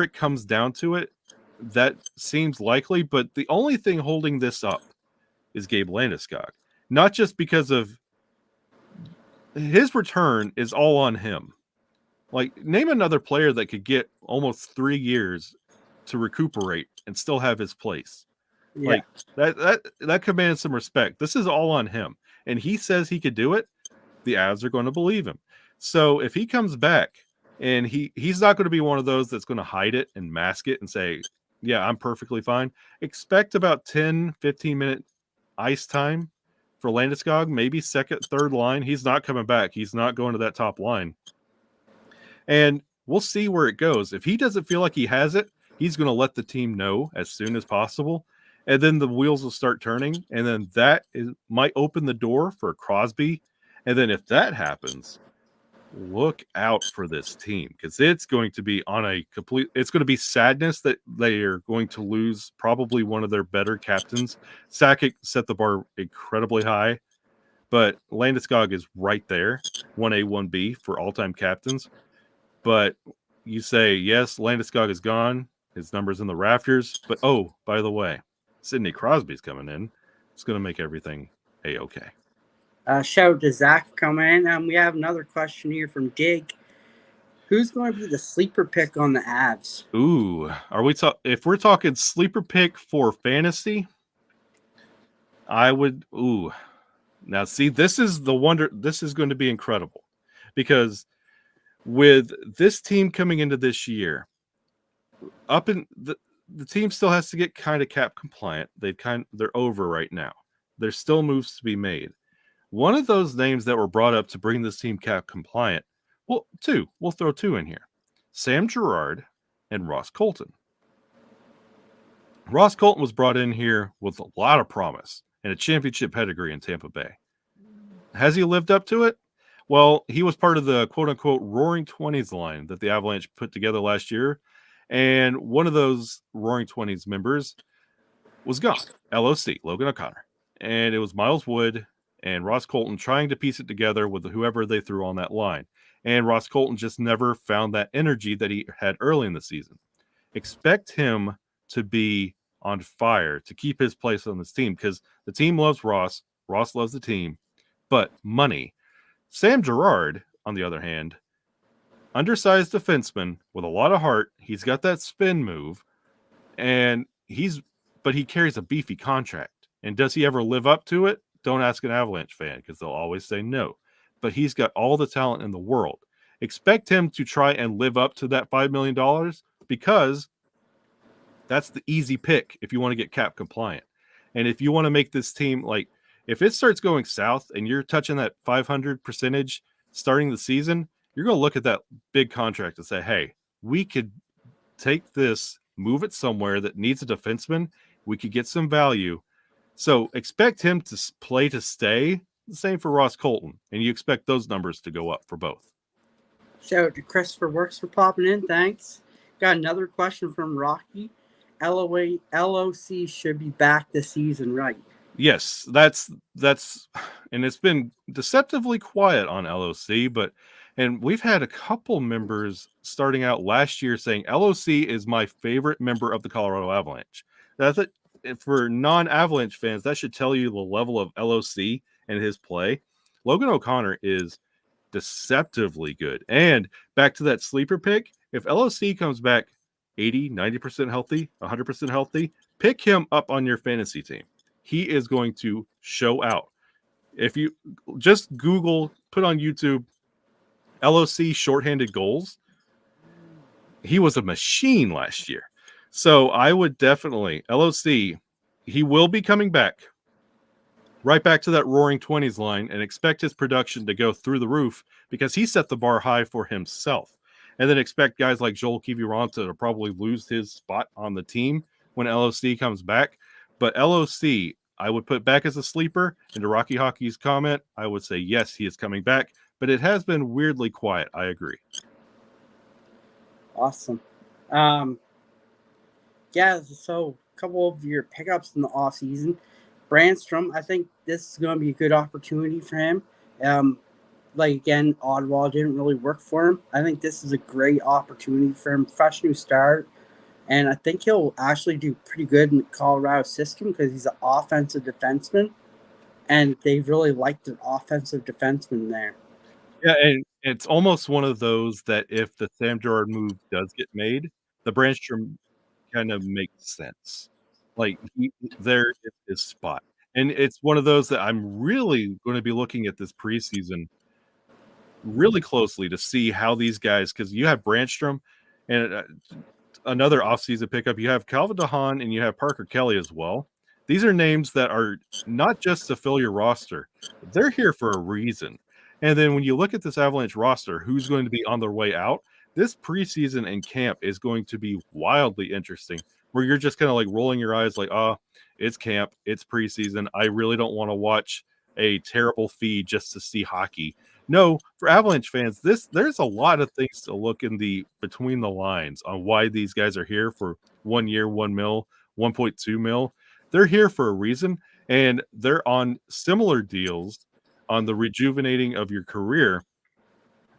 it comes down to it, that seems likely, but the only thing holding this up is Gabe Landeskog. Not just because of his return is all on him. Like, name another player that could get almost 3 years to recuperate and still have his place. Yeah. Like, that commands some respect. This is all on him. And he says he could do it, the Avs are going to believe him. So if he comes back and he's not going to be one of those that's going to hide it and mask it and say, yeah, I'm perfectly fine. Expect about 10, 15-minute ice time for Landeskog, maybe second, third line. He's not coming back. He's not going to that top line. And we'll see where it goes. If he doesn't feel like he has it, he's going to let the team know as soon as possible. And then the wheels will start turning. And then might open the door for Crosby. And then if that happens, look out for this team, because it's going to be it's going to be sadness that they are going to lose probably one of their better captains. Sakic set the bar incredibly high, but Landeskog is right there, 1A, 1B for all-time captains. But you say, yes, Landeskog is gone. His number's in the rafters. But, oh, by the way, Sidney Crosby's coming in. It's going to make everything A-okay. Shout out to Zach coming in. We have another question here from Dig. Who's going to be the sleeper pick on the Avs? Ooh, if we're talking sleeper pick for fantasy, I would. Ooh, now see, this is the wonder. This is going to be incredible, because with this team coming into this year, the team still has to get kind of cap compliant. They're over right now. There's still moves to be made. One of those names that were brought up to bring this team cap compliant, well, two. We'll throw two in here. Sam Girard and Ross Colton. Ross Colton was brought in here with a lot of promise and a championship pedigree in Tampa Bay. Has he lived up to it? Well, he was part of the quote-unquote Roaring 20s line that the Avalanche put together last year, and one of those Roaring 20s members was gone, LOC, Logan O'Connor. And it was Miles Wood and Ross Colton trying to piece it together with whoever they threw on that line. And Ross Colton just never found that energy that he had early in the season. Expect him to be on fire to keep his place on this team, because the team loves Ross. Ross loves the team. But money. Sam Girard, on the other hand, undersized defenseman with a lot of heart. He's got that spin move. And but he carries a beefy contract. And does he ever live up to it? Don't ask an Avalanche fan, because they'll always say no. But he's got all the talent in the world. Expect him to try and live up to that $5 million, because that's the easy pick if you want to get cap compliant. And if you want to make this team, like, if it starts going south and you're touching that 500% starting the season, you're going to look at that big contract and say, hey, we could take this, move it somewhere that needs a defenseman. We could get some value. So expect him to play to stay. The same for Ross Colton. And you expect those numbers to go up for both. Shout out to Christopher Works for popping in. Thanks. Got another question from Rocky. LOC should be back this season, right? Yes, that's and it's been deceptively quiet on LOC, and we've had a couple members starting out last year saying LOC is my favorite member of the Colorado Avalanche. That's it. For non-Avalanche fans, that should tell you the level of LOC and his play. Logan O'Connor is deceptively good. And back to that sleeper pick, if LOC comes back 80, 90% healthy, 100% healthy, pick him up on your fantasy team. He is going to show out. If you just Google, put on YouTube, LOC shorthanded goals, he was a machine last year. So I would definitely, LOC, he will be coming back, right back to that Roaring 20s line, and expect his production to go through the roof, because he set the bar high for himself. And then expect guys like Joel Kiviranta to probably lose his spot on the team when LOC comes back. But LOC, I would put back as a sleeper. And to Rocky Hockey's comment, I would say, yes, he is coming back. But it has been weirdly quiet. I agree. Awesome. Yeah, so a couple of your pickups in the offseason. Brandstrom, I think this is going to be a good opportunity for him. Again, Ottawa didn't really work for him. I think this is a great opportunity for him. Fresh new start. And I think he'll actually do pretty good in the Colorado system because he's an offensive defenseman, and they really like the offensive defenseman there. Yeah, and it's almost one of those that if the Sam Girard move does get made, the Brandstrom kind of makes sense. Like, there is his spot. And it's one of those that I'm really gonna be looking at this preseason really closely to see how these guys, because you have Brandstrom and another offseason pickup, you have Calvin DeHaan and you have Parker Kelly as well. These are names that are not just to fill your roster, they're here for a reason. And then when you look at this Avalanche roster, who's going to be on their way out, this preseason and camp is going to be wildly interesting, where you're just kind of like rolling your eyes, like, oh, it's camp, it's preseason. I really don't want to watch a terrible feed just to see hockey. No, for Avalanche fans, there's a lot of things to look in the between the lines on why these guys are here for 1 year, 1 mil, 1.2 mil. They're here for a reason, and they're on similar deals on the rejuvenating of your career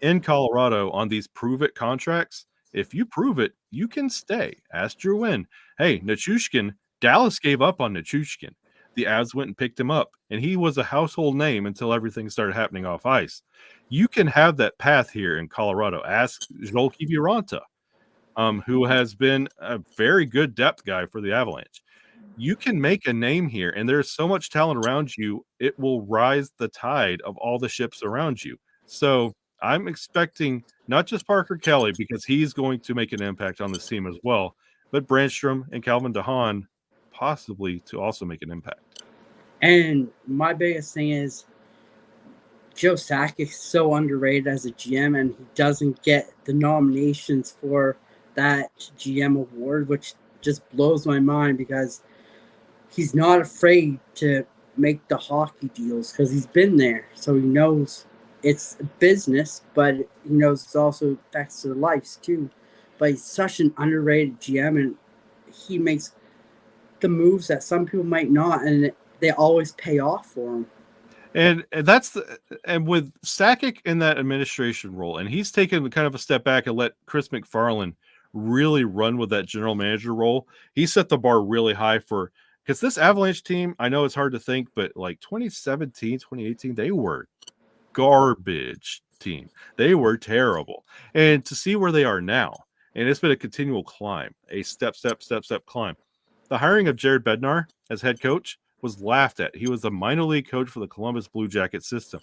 in Colorado on these prove it contracts. If you prove it, you can stay. Ask Drew Wynn. Hey, Nichushkin, Dallas gave up on Nichushkin. The Avs went and picked him up, and he was a household name until everything started happening off ice. You can have that path here in Colorado. Ask Joel Kiviranta, who has been a very good depth guy for the Avalanche. You can make a name here, and there's so much talent around you, it will rise the tide of all the ships around you. So I'm expecting not just Parker Kelly, because he's going to make an impact on this team as well, but Brandstrom and Calvin DeHaan possibly to also make an impact. And my biggest thing is Joe Sakic is so underrated as a GM, and he doesn't get the nominations for that GM award, which just blows my mind because he's not afraid to make the hockey deals because he's been there. So he knows it's a business, but he knows it also affects their lives too. But he's such an underrated GM, and he makes the moves that some people might not, and they always pay off for him. And that's and with Sakic in that administration role, and he's taken kind of a step back and let Chris McFarland really run with that general manager role. He set the bar really high for, because this Avalanche team, I know it's hard to think, but like 2017, 2018, they were garbage team. They were terrible. And to see where they are now, and it's been a continual climb, a step climb. The hiring of Jared Bednar as head coach was laughed at. He was a minor league coach for the Columbus Blue Jackets system.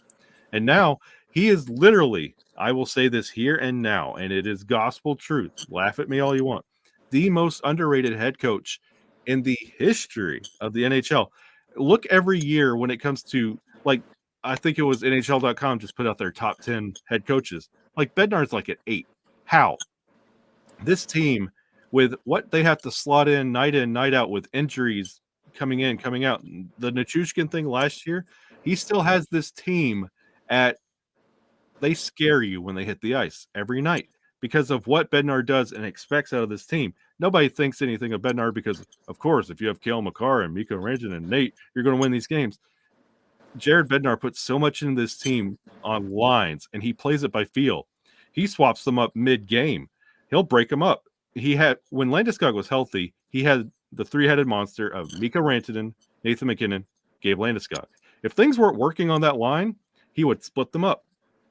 And now he is literally, I will say this here and now, and it is gospel truth. Laugh at me all you want. The most underrated head coach in the history of the NHL. Look every year when it comes to, like, I think it was NHL.com just put out their top 10 head coaches. Like, Bednar's like at 8. How? This team, with what they have to slot in, night out with injuries coming in, coming out. The Nichushkin thing last year, he still has this team at, they scare you when they hit the ice every night because of what Bednar does and expects out of this team. Nobody thinks anything of Bednar because, of course, if you have Cale Makar and Mikko Rantanen and Nate, you're going to win these games. Jared Bednar puts so much into this team on lines, and he plays it by feel. He swaps them up mid-game. He'll break them up. He had, when Landeskog was healthy, he had the three-headed monster of Mikko Rantanen, Nathan MacKinnon, Gabe Landeskog. If things weren't working on that line, he would split them up,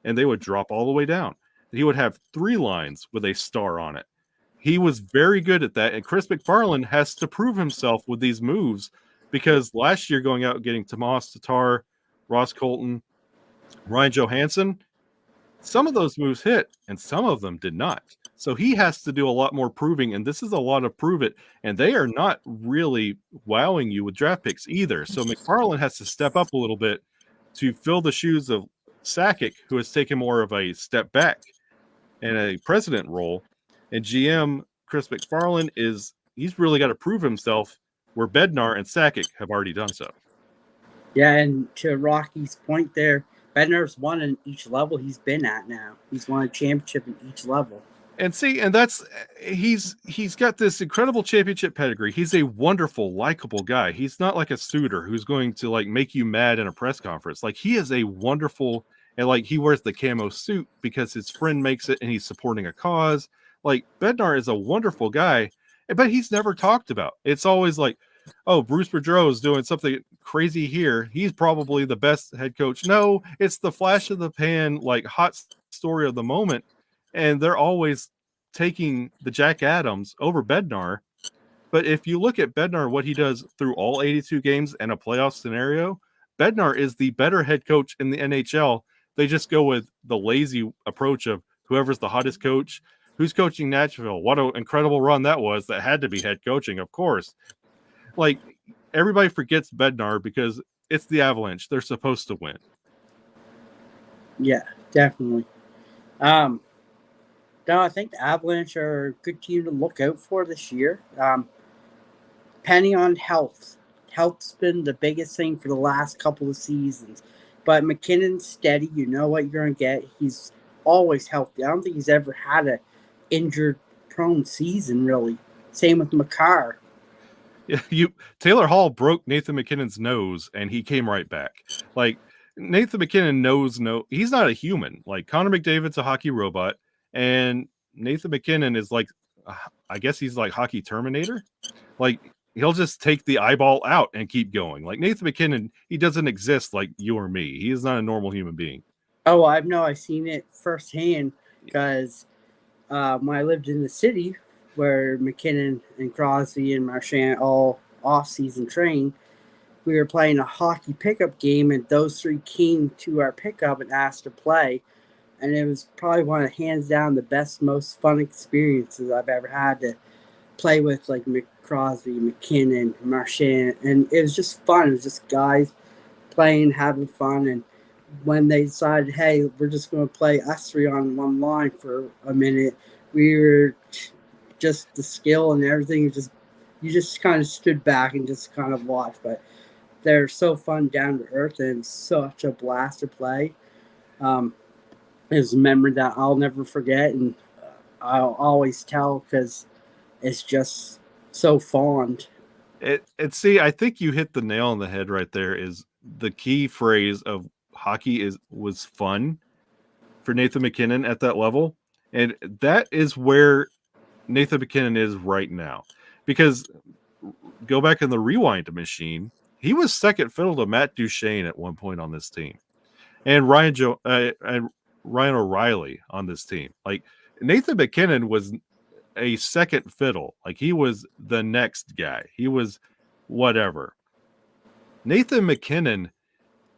and they would drop all the way down. He would have 3 lines with a star on it. He was very good at that, and Chris McFarland has to prove himself with these moves because last year going out and getting Tomas Tatar, Ross Colton, Ryan Johansson, some of those moves hit and some of them did not. So he has to do a lot more proving, and this is a lot of prove it, and they are not really wowing you with draft picks either. So McFarland has to step up a little bit to fill the shoes of Sakic, who has taken more of a step back in a president role. And GM Chris McFarland he's really got to prove himself, where Bednar and Sakic have already done so. Yeah, and to Rocky's point there, Bednar's won in each level he's been at now. He's won a championship in each level. And see, and that's he's got this incredible championship pedigree. He's a wonderful, likable guy. He's not like a suitor who's going to like make you mad in a press conference. Like, he is a wonderful, and like he wears the camo suit because his friend makes it and he's supporting a cause. Like, Bednar is a wonderful guy. but he's never talked about. It's always like, oh, Bruce Boudreau is doing something crazy here. He's probably the best head coach. No, it's the flash of the pan, like hot story of the moment. And they're always taking the Jack Adams over Bednar. But if you look at Bednar, what he does through all 82 games and a playoff scenario, Bednar is the better head coach in the NHL. They just go with the lazy approach of whoever's the hottest coach. Who's coaching Nashville? What an incredible run that was. That had to be head coaching, of course. Like, everybody forgets Bednar because it's the Avalanche. They're supposed to win. Yeah, definitely. No, I think the Avalanche are a good team to look out for this year. Depending on health. Health's been the biggest thing for the last couple of seasons. But McKinnon's steady. You know what you're going to get. He's always healthy. I don't think he's ever had a injured-prone season, really. Same with Makar. Yeah, Taylor Hall broke Nathan McKinnon's nose, and he came right back. Like, Nathan McKinnon knows he's not a human. Like, Connor McDavid's a hockey robot, and Nathan McKinnon is like, I guess he's like Hockey Terminator. Like, he'll just take the eyeball out and keep going. Like, Nathan McKinnon, he doesn't exist like you or me. He is not a normal human being. Oh, I've seen it firsthand because when I lived in the city where McKinnon and Crosby and Marchand all off-season trained, we were playing a hockey pickup game, and those three came to our pickup and asked to play. And it was probably one of hands down the best, most fun experiences I've ever had to play with, like Crosby, McKinnon, Marchand. And it was just fun. It was just guys playing, having fun. And when they decided, hey, we're just going to play us three on one line for a minute, we were just the skill and everything. You just kind of stood back and just kind of watched. But they're so fun, down to earth, and such a blast to play. It's a memory that I'll never forget, and I'll always tell because it's just so fond. See, I think you hit the nail on the head right there. Is the key phrase of hockey was fun for Nathan McKinnon at that level, and that is where Nathan McKinnon is right now. Because go back in the rewind machine, he was second fiddle to Matt Duchene at one point on this team, and Ryan O'Reilly on this team. Like, Nathan McKinnon was a second fiddle. Like, he was the next guy. He was whatever. Nathan McKinnon,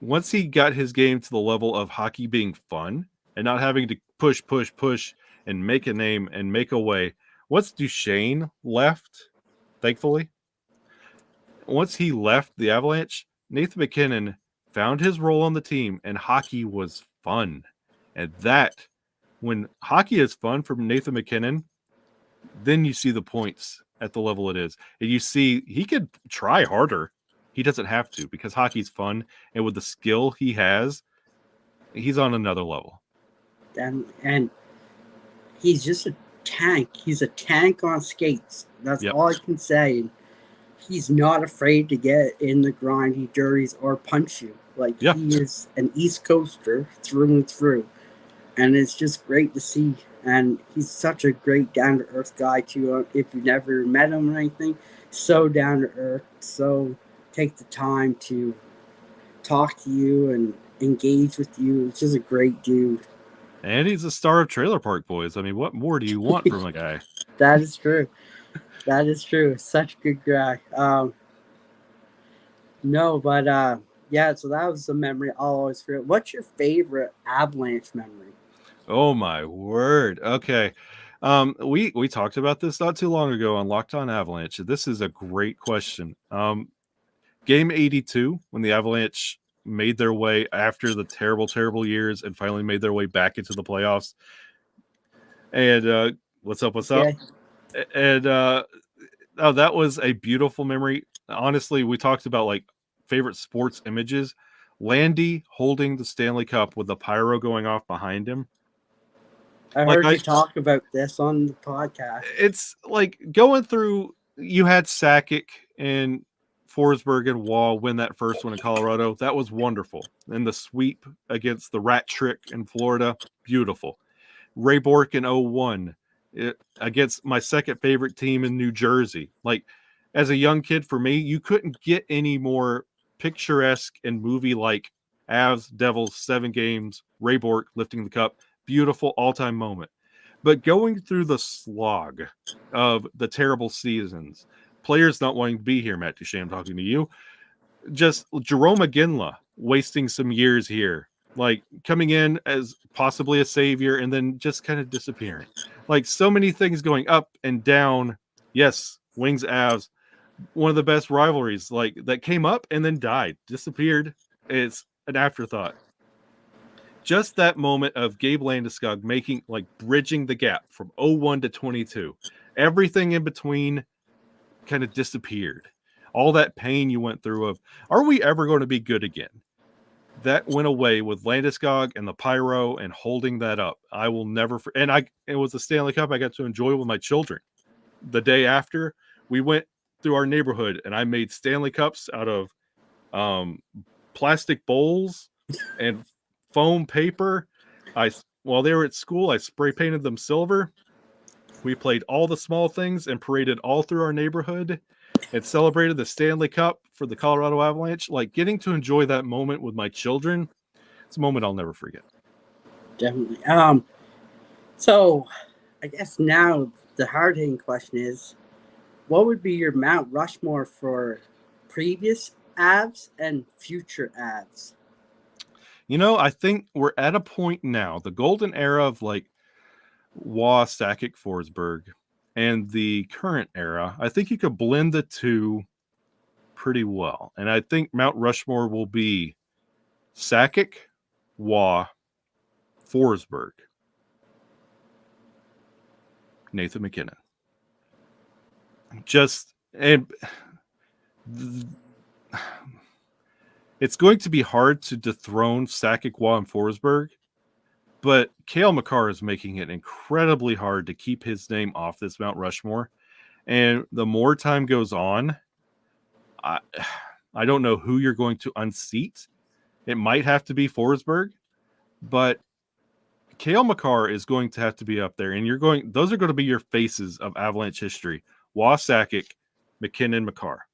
once he got his game to the level of hockey being fun and not having to push and make a name and make a way. Once Duchene left, thankfully, once he left the Avalanche, Nathan McKinnon found his role on the team, and hockey was fun. And that, when hockey is fun for Nathan McKinnon, then you see the points at the level it is. And you see he could try harder. He doesn't have to because hockey's fun. And with the skill he has, he's on another level. And he's just a tank. He's a tank on skates. That's all I can say. And he's not afraid to get in the grind, he dirties, or punch you. Like, he is an East Coaster through and through. And it's just great to see. And he's such a great down-to-earth guy, too. If you've never met him or anything, so down-to-earth. So take the time to talk to you and engage with you. It's just a great dude. And he's a star of Trailer Park Boys. I mean, what more do you want from a guy? That is true. That is true. Such a good guy. Yeah, so that was a memory I'll always forget. What's your favorite Avalanche memory? Oh my word. Okay. We talked about this not too long ago on Locked On Avalanche. This is a great question. Game 82, when the Avalanche made their way after the terrible years and finally made their way back into the playoffs. And what's up? Yeah. And that was a beautiful memory. Honestly, we talked about like favorite sports images. Landy holding the Stanley Cup with the pyro going off behind him. I heard you talk about this on the podcast. It's like going through, you had Sakic and Forsberg and Wall win that first one in Colorado. That was wonderful. And the sweep against the Rat Trick in Florida, beautiful. Ray Bourque in 01 against my second favorite team in New Jersey. Like, as a young kid, for me, you couldn't get any more picturesque and movie-like Avs, Devils, 7 games, Ray Bork lifting the cup. Beautiful all-time moment. But going through the slog of the terrible seasons, players not wanting to be here, Matt Duchene, I'm talking to you, just Jerome Iginla wasting some years here, like coming in as possibly a savior and then just kind of disappearing. Like, so many things going up and down. Yes, Wings Avs, one of the best rivalries, like, that came up and then died, disappeared. It's an afterthought. Just that moment of Gabe Landeskog making, like, bridging the gap from 01 to 22. Everything in between kind of disappeared. All that pain you went through of, are we ever going to be good again? That went away with Landeskog and the pyro and holding that up. I will never, it was a Stanley Cup I got to enjoy with my children. The day after, we went through our neighborhood and I made Stanley Cups out of plastic bowls and foam paper. While they were at school, I spray painted them silver. We played all the small things and paraded all through our neighborhood and celebrated the Stanley Cup for the Colorado Avalanche. Like, getting to enjoy that moment with my children, it's a moment I'll never forget. Definitely. So I guess now the hard-hitting question is, what would be your Mount Rushmore for previous Avs and future Avs? You know, I think we're at a point now, the golden era of, like, Waugh, Sakic, Forsberg, and the current era. I think you could blend the two pretty well. And I think Mount Rushmore will be Sakic, Waugh, Forsberg, Nathan McKinnon. It's going to be hard to dethrone Sakic, Waugh, and Forsberg, but Cale Makar is making it incredibly hard to keep his name off this Mount Rushmore. And the more time goes on, I don't know who you're going to unseat. It might have to be Forsberg, but Cale Makar is going to have to be up there. And those are going to be your faces of Avalanche history. Waugh, Sakic, McKinnon, Makar.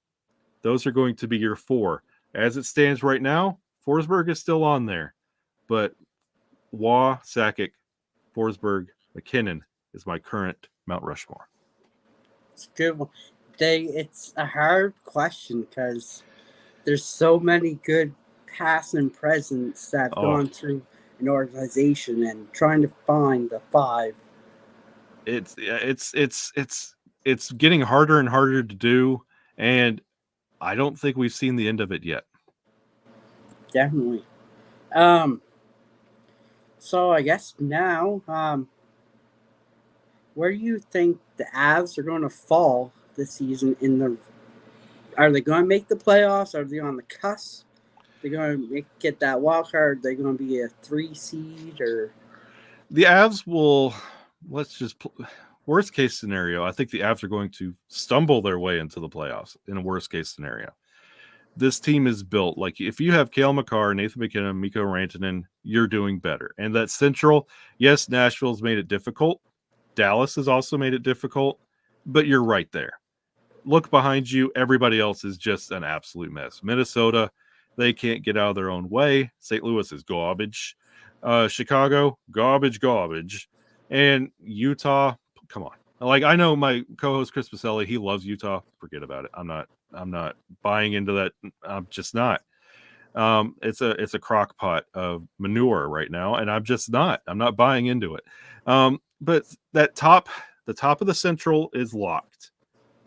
Those are going to be your 4. As it stands right now, Forsberg is still on there, but Waugh, Sakic, Forsberg, McKinnon is my current Mount Rushmore. It's a good one. It's a hard question because there's so many good past and presents that have gone through an organization, and trying to find the 5. It's getting harder and harder to do, and I don't think we've seen the end of it yet. Definitely. So I guess now, where do you think the Avs are going to fall this season? Are they going to make the playoffs? Are they on the cusp? They're going to get that wild card? Are they going to be a 3 seed? Or the Avs will, worst case scenario, I think the Avs are going to stumble their way into the playoffs in a worst case scenario. This team is built, like, if you have Cale Makar, Nathan McKinnon, Mikko Rantanen, you're doing better. And that Central, yes, Nashville's made it difficult. Dallas has also made it difficult, but you're right there. Look behind you. Everybody else is just an absolute mess. Minnesota, they can't get out of their own way. St. Louis is garbage. Chicago, garbage. And Utah, come on. Like, I know my co-host Chris Pacelli, he loves Utah. Forget about it. I'm not buying into that. I'm just not. It's a crock pot of manure right now, and I'm not buying into it. But the top of the Central is locked,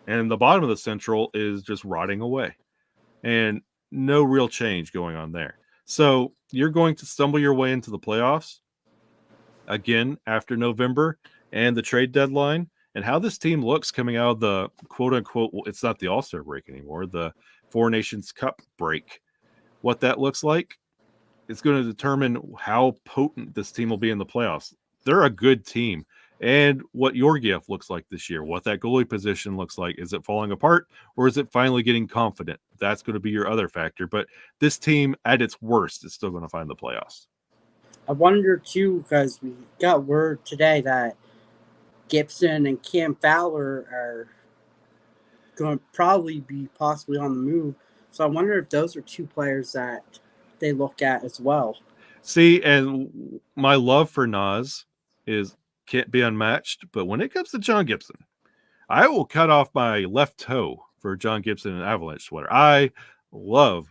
and the bottom of the Central is just rotting away, and no real change going on there. So you're going to stumble your way into the playoffs again after November and the trade deadline. And how this team looks coming out of the quote-unquote, it's not the All-Star break anymore, the Four Nations Cup break, what that looks like, it's going to determine how potent this team will be in the playoffs. They're a good team. And what Georgiev looks like this year, what that goalie position looks like. Is it falling apart, or is it finally getting confident? That's going to be your other factor. But this team, at its worst, is still going to find the playoffs. I wonder, too, because we got word today that Gibson and Cam Fowler are going to probably be possibly on the move. So I wonder if those are two players that they look at as well. See, and my love for Nas can't be unmatched, but when it comes to John Gibson, I will cut off my left toe for John Gibson and Avalanche sweater. I love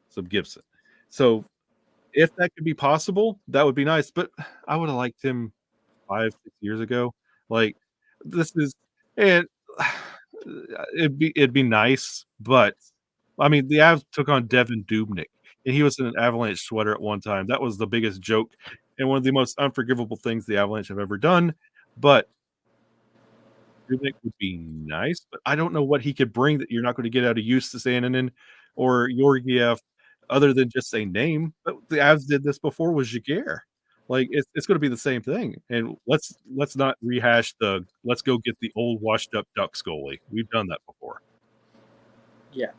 some Gibson. So if that could be possible, that would be nice. But I would have liked him 5-6 years ago. Like this is, and it'd be nice, but I mean, the Avs took on Devin Dubnyk, and he was in an Avalanche sweater at one time. That was the biggest joke and one of the most unforgivable things the Avalanche have ever done. But Dubnyk would be nice, but I don't know what he could bring that you're not going to get out of Justus Annunen or Georgiev, other than just a name. But the Avs did this before with Jaguar. Like it's going to be the same thing. And let's not rehash the let's go get the old washed up Ducks goalie. We've done that before. Yeah,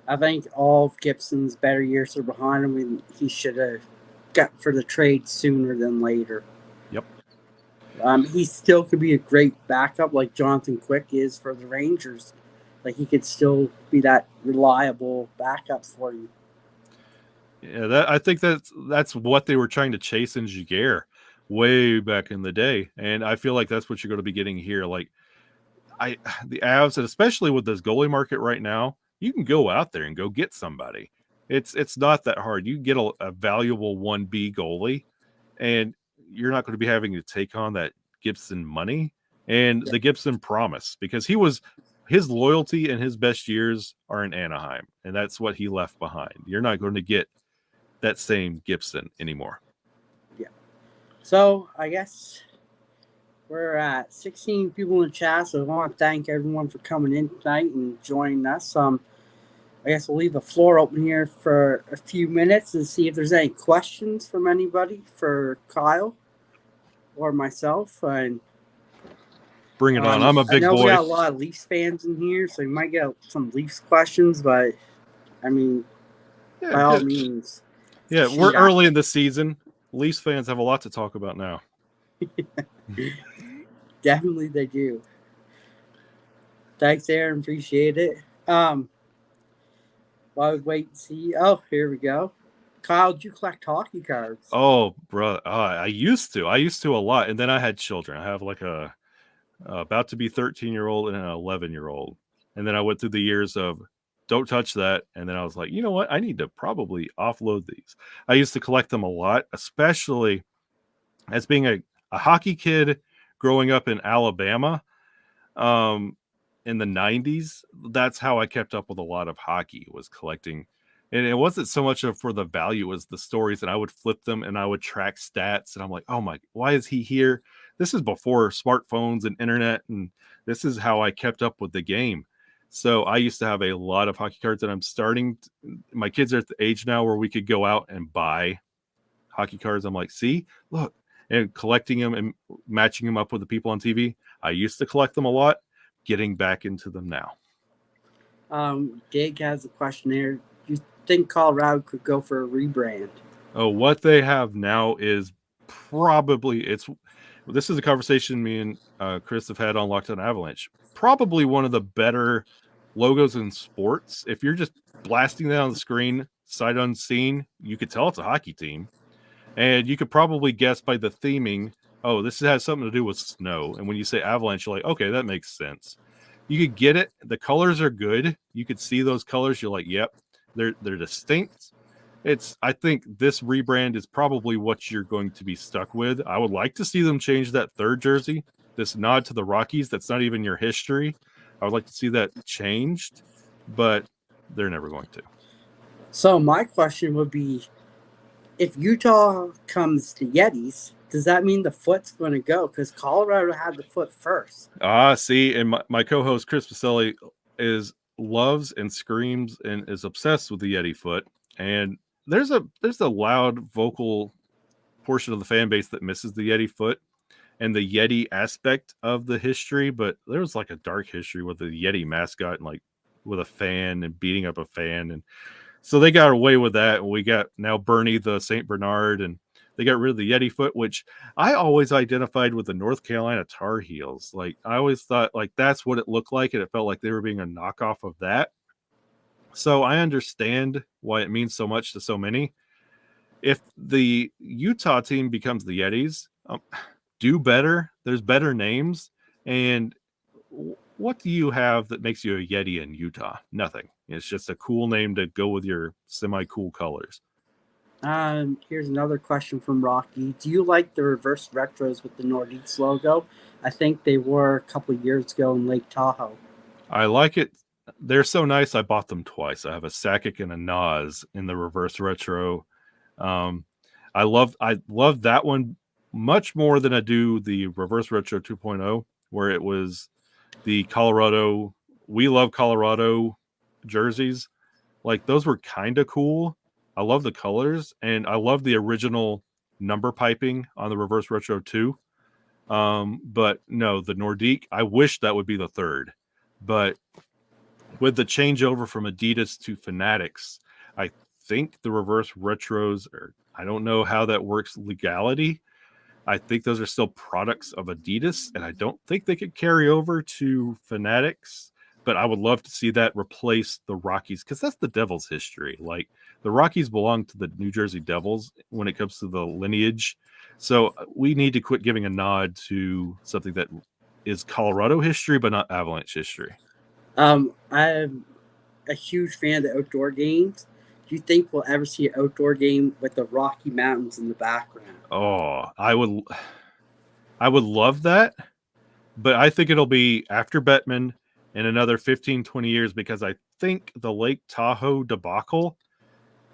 I think all of Gibson's better years are behind him, and he should have got for the trade sooner than later. Yep. He still could be a great backup, like Jonathan Quick is for the Rangers. Like he could still be that reliable backup for you. Yeah, I think that's what they were trying to chase in Jaguar way back in the day, and I feel like that's what you're going to be getting here. Like the Avs, and especially with this goalie market right now, you can go out there and go get somebody. It's not that hard. You get a valuable 1B goalie, and you're not going to be having to take on that Gibson money and the Gibson promise, because his loyalty and his best years are in Anaheim, and that's what he left behind. You're not going to get that same Gibson anymore. Yeah. So I guess we're at 16 people in the chat, so I want to thank everyone for coming in tonight and joining us. I guess we'll leave the floor open here for a few minutes and see if there's any questions from anybody for Kyle or myself. And bring it on. I'm a big boy. I know we got a lot of Leafs fans in here, so you might get some Leafs questions, but I mean, by all means. Yeah, we're early in the season. Leafs fans have a lot to talk about now. Definitely they do. Thanks, Aaron. Appreciate it. While we wait and see. Oh, here we go. Kyle, did you collect hockey cards? Oh, bro. I used to a lot. And then I had children. I have like a about to be 13-year-old and an 11-year-old. And then I went through the years of don't touch that. And then I was like, you know what? I need to probably offload these. I used to collect them a lot, especially as being a hockey kid growing up in Alabama in the 90s. That's how I kept up with a lot of hockey, was collecting. And it wasn't so much for the value as the stories, and I would flip them and I would track stats. And I'm like, oh my, why is he here? This is before smartphones and internet. And this is how I kept up with the game. So I used to have a lot of hockey cards, and I'm starting. My kids are at the age now where we could go out and buy hockey cards. I'm like, see, look, and collecting them and matching them up with the people on TV. I used to collect them a lot, getting back into them now. Dig has a question here. Do you think Colorado could go for a rebrand? Oh, what they have now is probably this is a conversation me and Chris have had on Locked On Avalanche. Probably one of the better logos in sports. If you're just blasting that on the screen, sight unseen, you could tell it's a hockey team. And you could probably guess by the theming, oh, this has something to do with snow. And when you say Avalanche, you're like, okay, that makes sense. You could get it. The colors are good. You could see those colors. You're like, yep, they're distinct. I think this rebrand is probably what you're going to be stuck with. I would like to see them change that third jersey, this nod to the Rockies. That's not even your history. I would like to see that changed, but they're never going to. So my question would be, if Utah comes to Yetis, does that mean the foot's going to go? Because Colorado had the foot first. See, and my co-host Chris Pacelli loves and screams and is obsessed with the Yeti foot. And there's a loud vocal portion of the fan base that misses the Yeti foot and the Yeti aspect of the history, but there was like a dark history with the Yeti mascot and like with a fan and beating up a fan. And so they got away with that. And we got now Bernie the St. Bernard, and They got rid of the Yeti foot, which I always identified with the North Carolina Tar Heels. Like I always thought like that's what it looked like, and it felt like they were being a knockoff of that. So I understand why it means so much to so many. If the Utah team becomes the Yetis, do better. There's better names. And what do you have that makes you a Yeti in Utah? Nothing. It's just a cool name to go with your semi-cool colors. Here's another question from Rocky. Do you like the reverse retros with the Nordiques logo? I think they were a couple of years ago in Lake Tahoe. I like it. They're so nice. I bought them twice. I have a Sakic and a Nas in the reverse retro. I love that one much more than I do the reverse retro 2.0, where it was the Colorado. We love Colorado jerseys. Like those were kind of cool. I love the colors, and I love the original number piping on the reverse retro too. But no, the Nordique, I wish that would be the third. But with the changeover from Adidas to Fanatics, I think the reverse retros are, I don't know how that works legality. I think those are still products of Adidas, and I don't think they could carry over to Fanatics. But I would love to see that replace the Rockies, because that's the Devils' history. Like the Rockies belong to the New Jersey Devils when it comes to the lineage. So we need to quit giving a nod to something that is Colorado history, but not Avalanche history. I'm a huge fan of the outdoor games. Do you think we'll ever see an outdoor game with the Rocky Mountains in the background? Oh, I would love that, but I think it'll be after Bettman in another 15, 20 years, because I think the Lake Tahoe debacle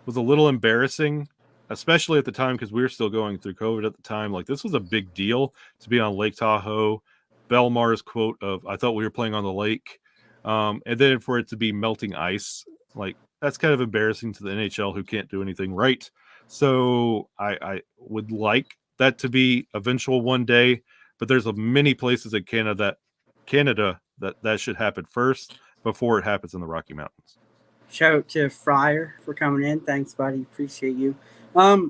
was a little embarrassing, especially at the time, because we were still going through COVID at the time. Like this was a big deal to be on Lake Tahoe. Belmar's quote of, I thought we were playing on the lake. And then for it to be melting ice, like that's kind of embarrassing to the NHL, who can't do anything right. So I would like that to be eventual one day, but there's many places in Canada that should happen first before it happens in the Rocky Mountains. Shout out to Fryer for coming in. Thanks, buddy. Appreciate you.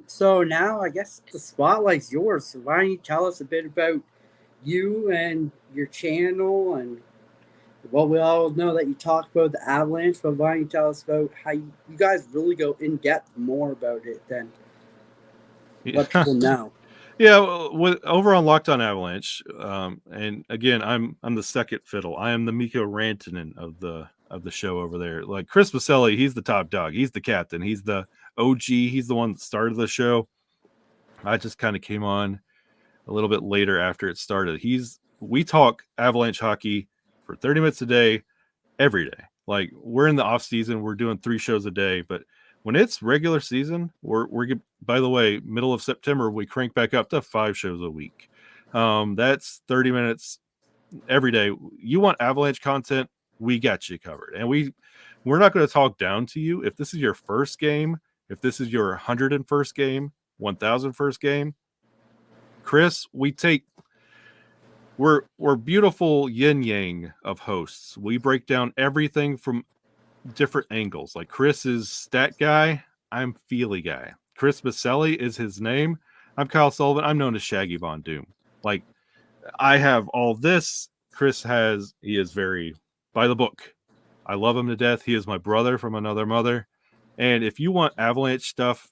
So now I guess the spotlight's yours. So why don't you tell us a bit about you and your channel, and well, we all know that you talk about the Avalanche, but why don't you tell us about how you guys really go in depth more about it than what people know? Yeah, over on Locked On Avalanche, and again, I'm the second fiddle. I am the Mikko Rantanen of the show over there. Like Chris Maselli, he's the top dog. He's the captain. He's the OG. He's the one that started the show. I just kind of came on a little bit later after it started. We talk Avalanche hockey for 30 minutes a day, every day. Like we're in the off season, we're doing 3 shows a day, but when it's regular season, we're by the way, middle of September, we crank back up to 5 shows a week. That's 30 minutes every day. You want Avalanche content, we got you covered. And we're not going to talk down to you. If this is your first game, if this is your 101st game, 1001st game, Chris, we're beautiful yin yang of hosts. We break down everything from different angles. Like Chris is stat guy, I'm Feely guy. Chris Maselli is his name. I'm Kyle Sullivan. I'm known as Shaggy Von Doom. Like I have all this. He is very by the book. I love him to death. He is my brother from another mother. And if you want Avalanche stuff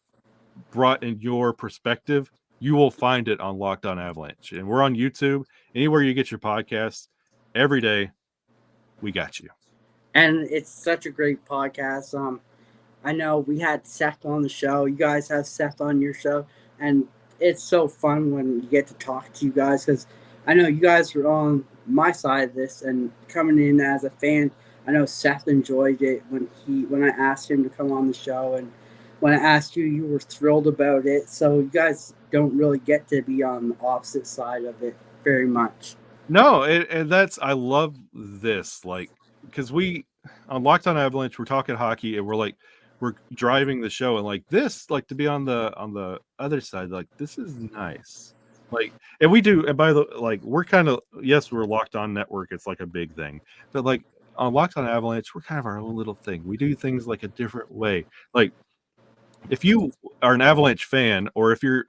brought in your perspective, you will find it on Locked On Avalanche. And we're on YouTube, anywhere you get your podcasts. Every day, we got you. And it's such a great podcast. I know we had Seth on the show. You guys have Seth on your show. And it's so fun when you get to talk to you guys, because I know you guys are on my side of this, and coming in as a fan, I know Seth enjoyed it when I asked him to come on the show, and when I asked you, you were thrilled about it. So you guys don't really get to be on the opposite side of it very much. No, and I love this, like, because we on Locked On Avalanche, we're talking hockey, and we're driving the show, and like this, like to be on the other side, like this is nice. Like, and we do, and by the like, we're kind of, yes, we're Locked On Network. It's like a big thing, but like on Locked On Avalanche, we're kind of our own little thing. We do things like a different way. Like, if you are an Avalanche fan, or if you're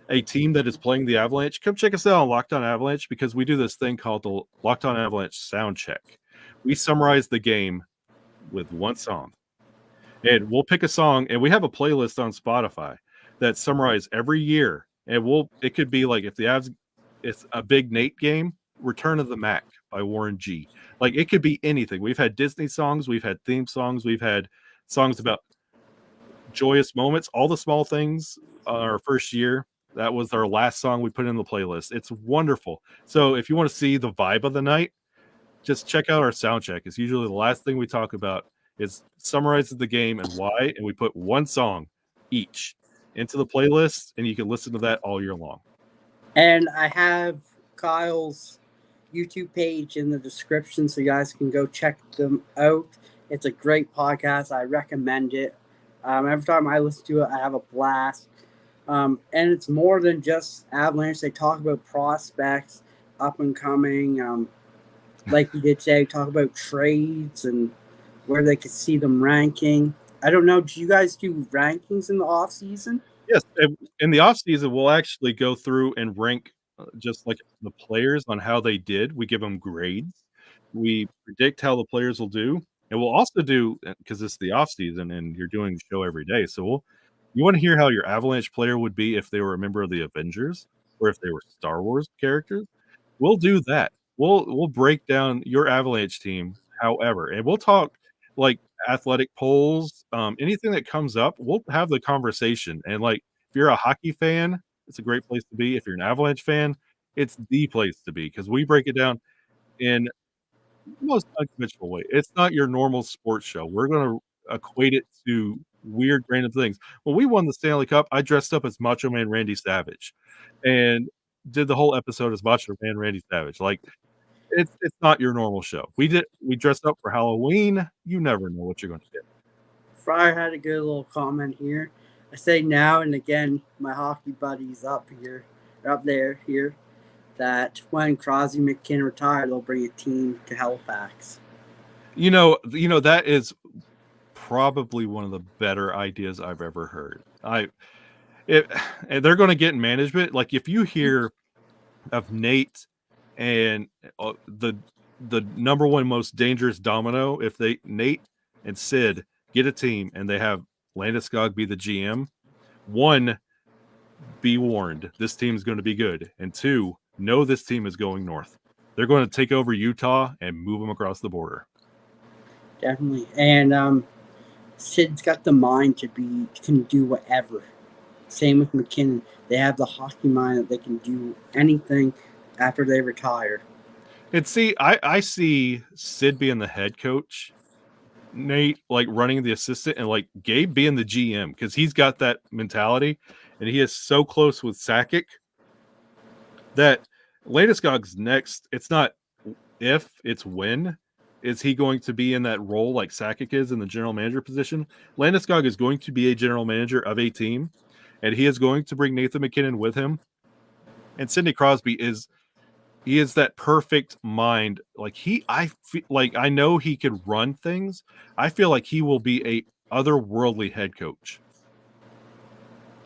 a team that is playing the Avalanche, come check us out on Locked On Avalanche, because we do this thing called the Locked On Avalanche Sound Check. We summarize the game with one song. And we'll pick a song, and we have a playlist on Spotify that summarize every year. And it could be like, if the Avs, it's a big Nate game, Return of the Mac by Warren G. Like, it could be anything. We've had Disney songs, we've had theme songs, we've had songs about joyous moments, all the small things. Our first year, that was our last song we put in the playlist. It's wonderful. So if you want to see the vibe of the night, just check out our sound check. It's usually the last thing we talk about. It summarizes the game and why, and we put one song each into the playlist, and you can listen to that all year long. And I have Kyle's YouTube page in the description, so you guys can go check them out. It's a great podcast. I recommend it. Every time I listen to it, I have a blast. And it's more than just Avalanche. They talk about prospects, up and coming. Like we did today, talk about trades and where they could see them ranking. I don't know. Do you guys do rankings in the off season? Yes, in the off season, we'll actually go through and rank just like the players on how they did. We give them grades. We predict how the players will do, and we'll also do, because it's the off season and you're doing the show every day. So you want to hear how your Avalanche player would be if they were a member of the Avengers or if they were Star Wars characters. We'll do that. We'll break down your Avalanche team, however, and we'll talk like athletic polls, anything that comes up. We'll have the conversation. And like, if you're a hockey fan, it's a great place to be. If you're an Avalanche fan, it's the place to be, because we break it down in the most unconventional way. It's not your normal sports show. We're going to equate it to weird, random things. When we won the Stanley Cup, I dressed up as Macho Man Randy Savage and did the whole episode as Macho Man Randy Savage. Like, it's not your normal show. We dressed up for Halloween. You never know what you're going to get. Fryer had a good little comment here. I say now and again, my hockey buddies up there, that when Crosby McKinnon retire, they'll bring a team to Halifax. You know that is probably one of the better ideas I've ever heard. And they're going to get in management. Like, if you hear of Nate and the number one most dangerous domino, if Nate and Sid get a team and they have Landeskog be the GM, one, be warned, this team is going to be good, and two, know this team is going north. They're going to take over Utah and move them across the border. Definitely. And Sid's got the mind can do whatever. Same with McKinnon. They have the hockey mind that they can do anything after they retire. And see, I see Sid being the head coach, Nate like running the assistant, and like Gabe being the GM, because he's got that mentality, and he is so close with Sakic that Landeskog's next. It's not if, it's when. Is he going to be in that role like Sakic is in the general manager position? Landeskog is going to be a general manager of a team, and he is going to bring Nathan McKinnon with him. And Sidney Crosby is that perfect mind. Like, I feel like, I know he could run things. I feel like he will be a otherworldly head coach.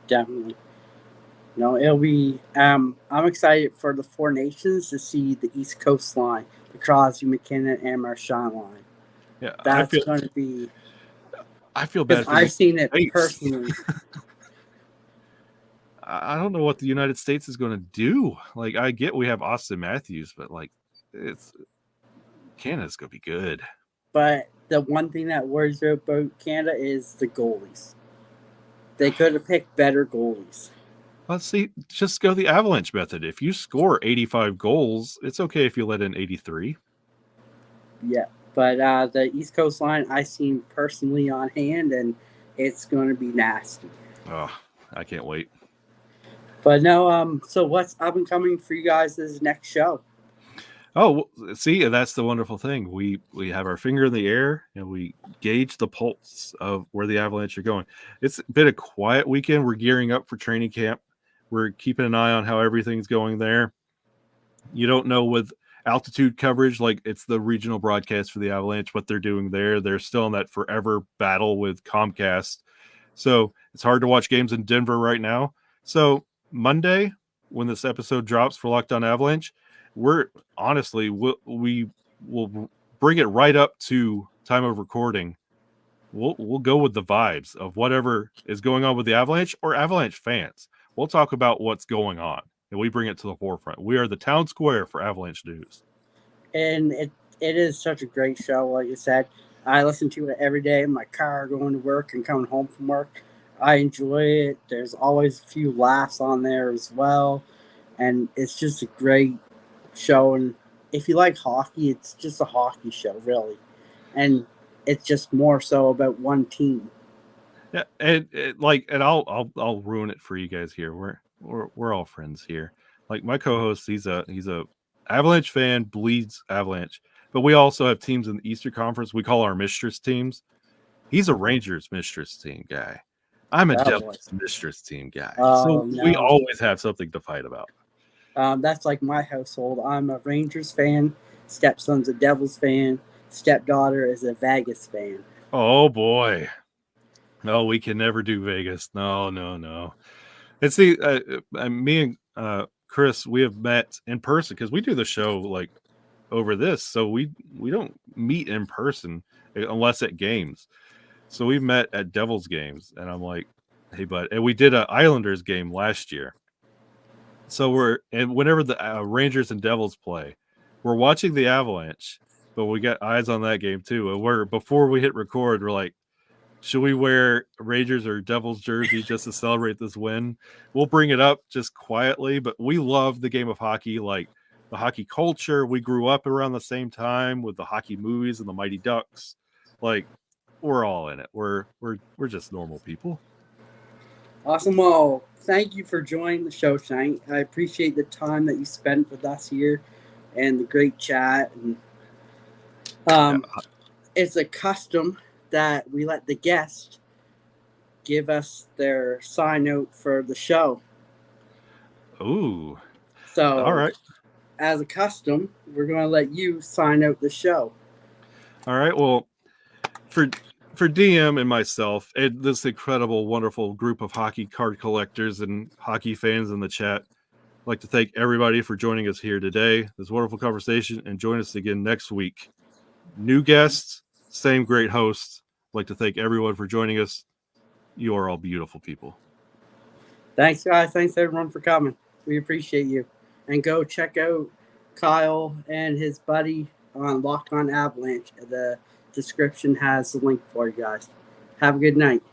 Definitely. No, it'll be. I'm excited for the Four Nations to see the East Coast line, the Crosby, McKinnon, and Marchand line. Yeah, that's going to be. I feel bad. I've seen it personally. I don't know what the United States is going to do. Like, I get we have Austin Matthews, but like, Canada's going to be good. But the one thing that worries me about Canada is the goalies. They could have picked better goalies. Let's see. Just go the Avalanche method. If you score 85 goals, it's okay if you let in 83. Yeah, but the East Coast line I seen personally on hand, and it's going to be nasty. Oh, I can't wait. But no, so what's up and coming for you guys this next show? Oh, see, that's the wonderful thing. We have our finger in the air and we gauge the pulse of where the Avalanche are going. It's been a quiet weekend. We're gearing up for training camp. We're keeping an eye on how everything's going there. You don't know with altitude coverage, like it's the regional broadcast for the Avalanche, what they're doing there. They're still in that forever battle with Comcast. So it's hard to watch games in Denver right now. So Monday, when this episode drops for Locked On Avalanche, we will bring it right up to time of recording. We'll go with the vibes of whatever is going on with the Avalanche or Avalanche fans. We'll talk about what's going on, and we bring it to the forefront. We are the town square for Avalanche news. And it is such a great show, like you said. I listen to it every day in my car going to work and coming home from work. I enjoy it. There's always a few laughs on there as well. And it's just a great show. And if you like hockey, it's just a hockey show, really. And it's just more so about one team. Yeah, and I'll ruin it for you guys here. We're all friends here. Like my co-host, he's a Avalanche fan, bleeds Avalanche. But we also have teams in the Eastern Conference. We call our mistress teams. He's a Rangers mistress team guy. I'm a Devils mistress team guy. So we always have something to fight about. That's like my household. I'm a Rangers fan. Stepson's a Devils fan. Stepdaughter is a Vegas fan. Oh, boy. No, we can never do Vegas. No. It's me and Chris, we have met in person because we do the show like over this. So we don't meet in person unless at games. So we met at Devils games, and I'm like, hey, bud. And we did an Islanders game last year. So whenever the Rangers and Devils play, we're watching the Avalanche, but we got eyes on that game too. And before we hit record, we're like, should we wear Rangers or Devils jersey just to celebrate this win? We'll bring it up just quietly, but we love the game of hockey, like the hockey culture. We grew up around the same time with the hockey movies and the Mighty Ducks. Like, we're all in it. We're just normal people. Awesome. Well, thank you for joining the show tonight. I appreciate the time that you spent with us here and the great chat. And it's a custom that we let the guest give us their sign note for the show. Ooh. So, all right. As a custom, we're going to let you sign out the show. All right. Well, for DM and myself and this incredible, wonderful group of hockey card collectors and hockey fans in the chat, I'd like to thank everybody for joining us here today. This wonderful conversation, and join us again next week. New guests, same great hosts. I'd like to thank everyone for joining us. You are all beautiful people. Thanks, guys. Thanks, everyone, for coming. We appreciate you. And go check out Kyle and his buddy on Locked On Avalanche. The description has the link for you guys. Have a good night.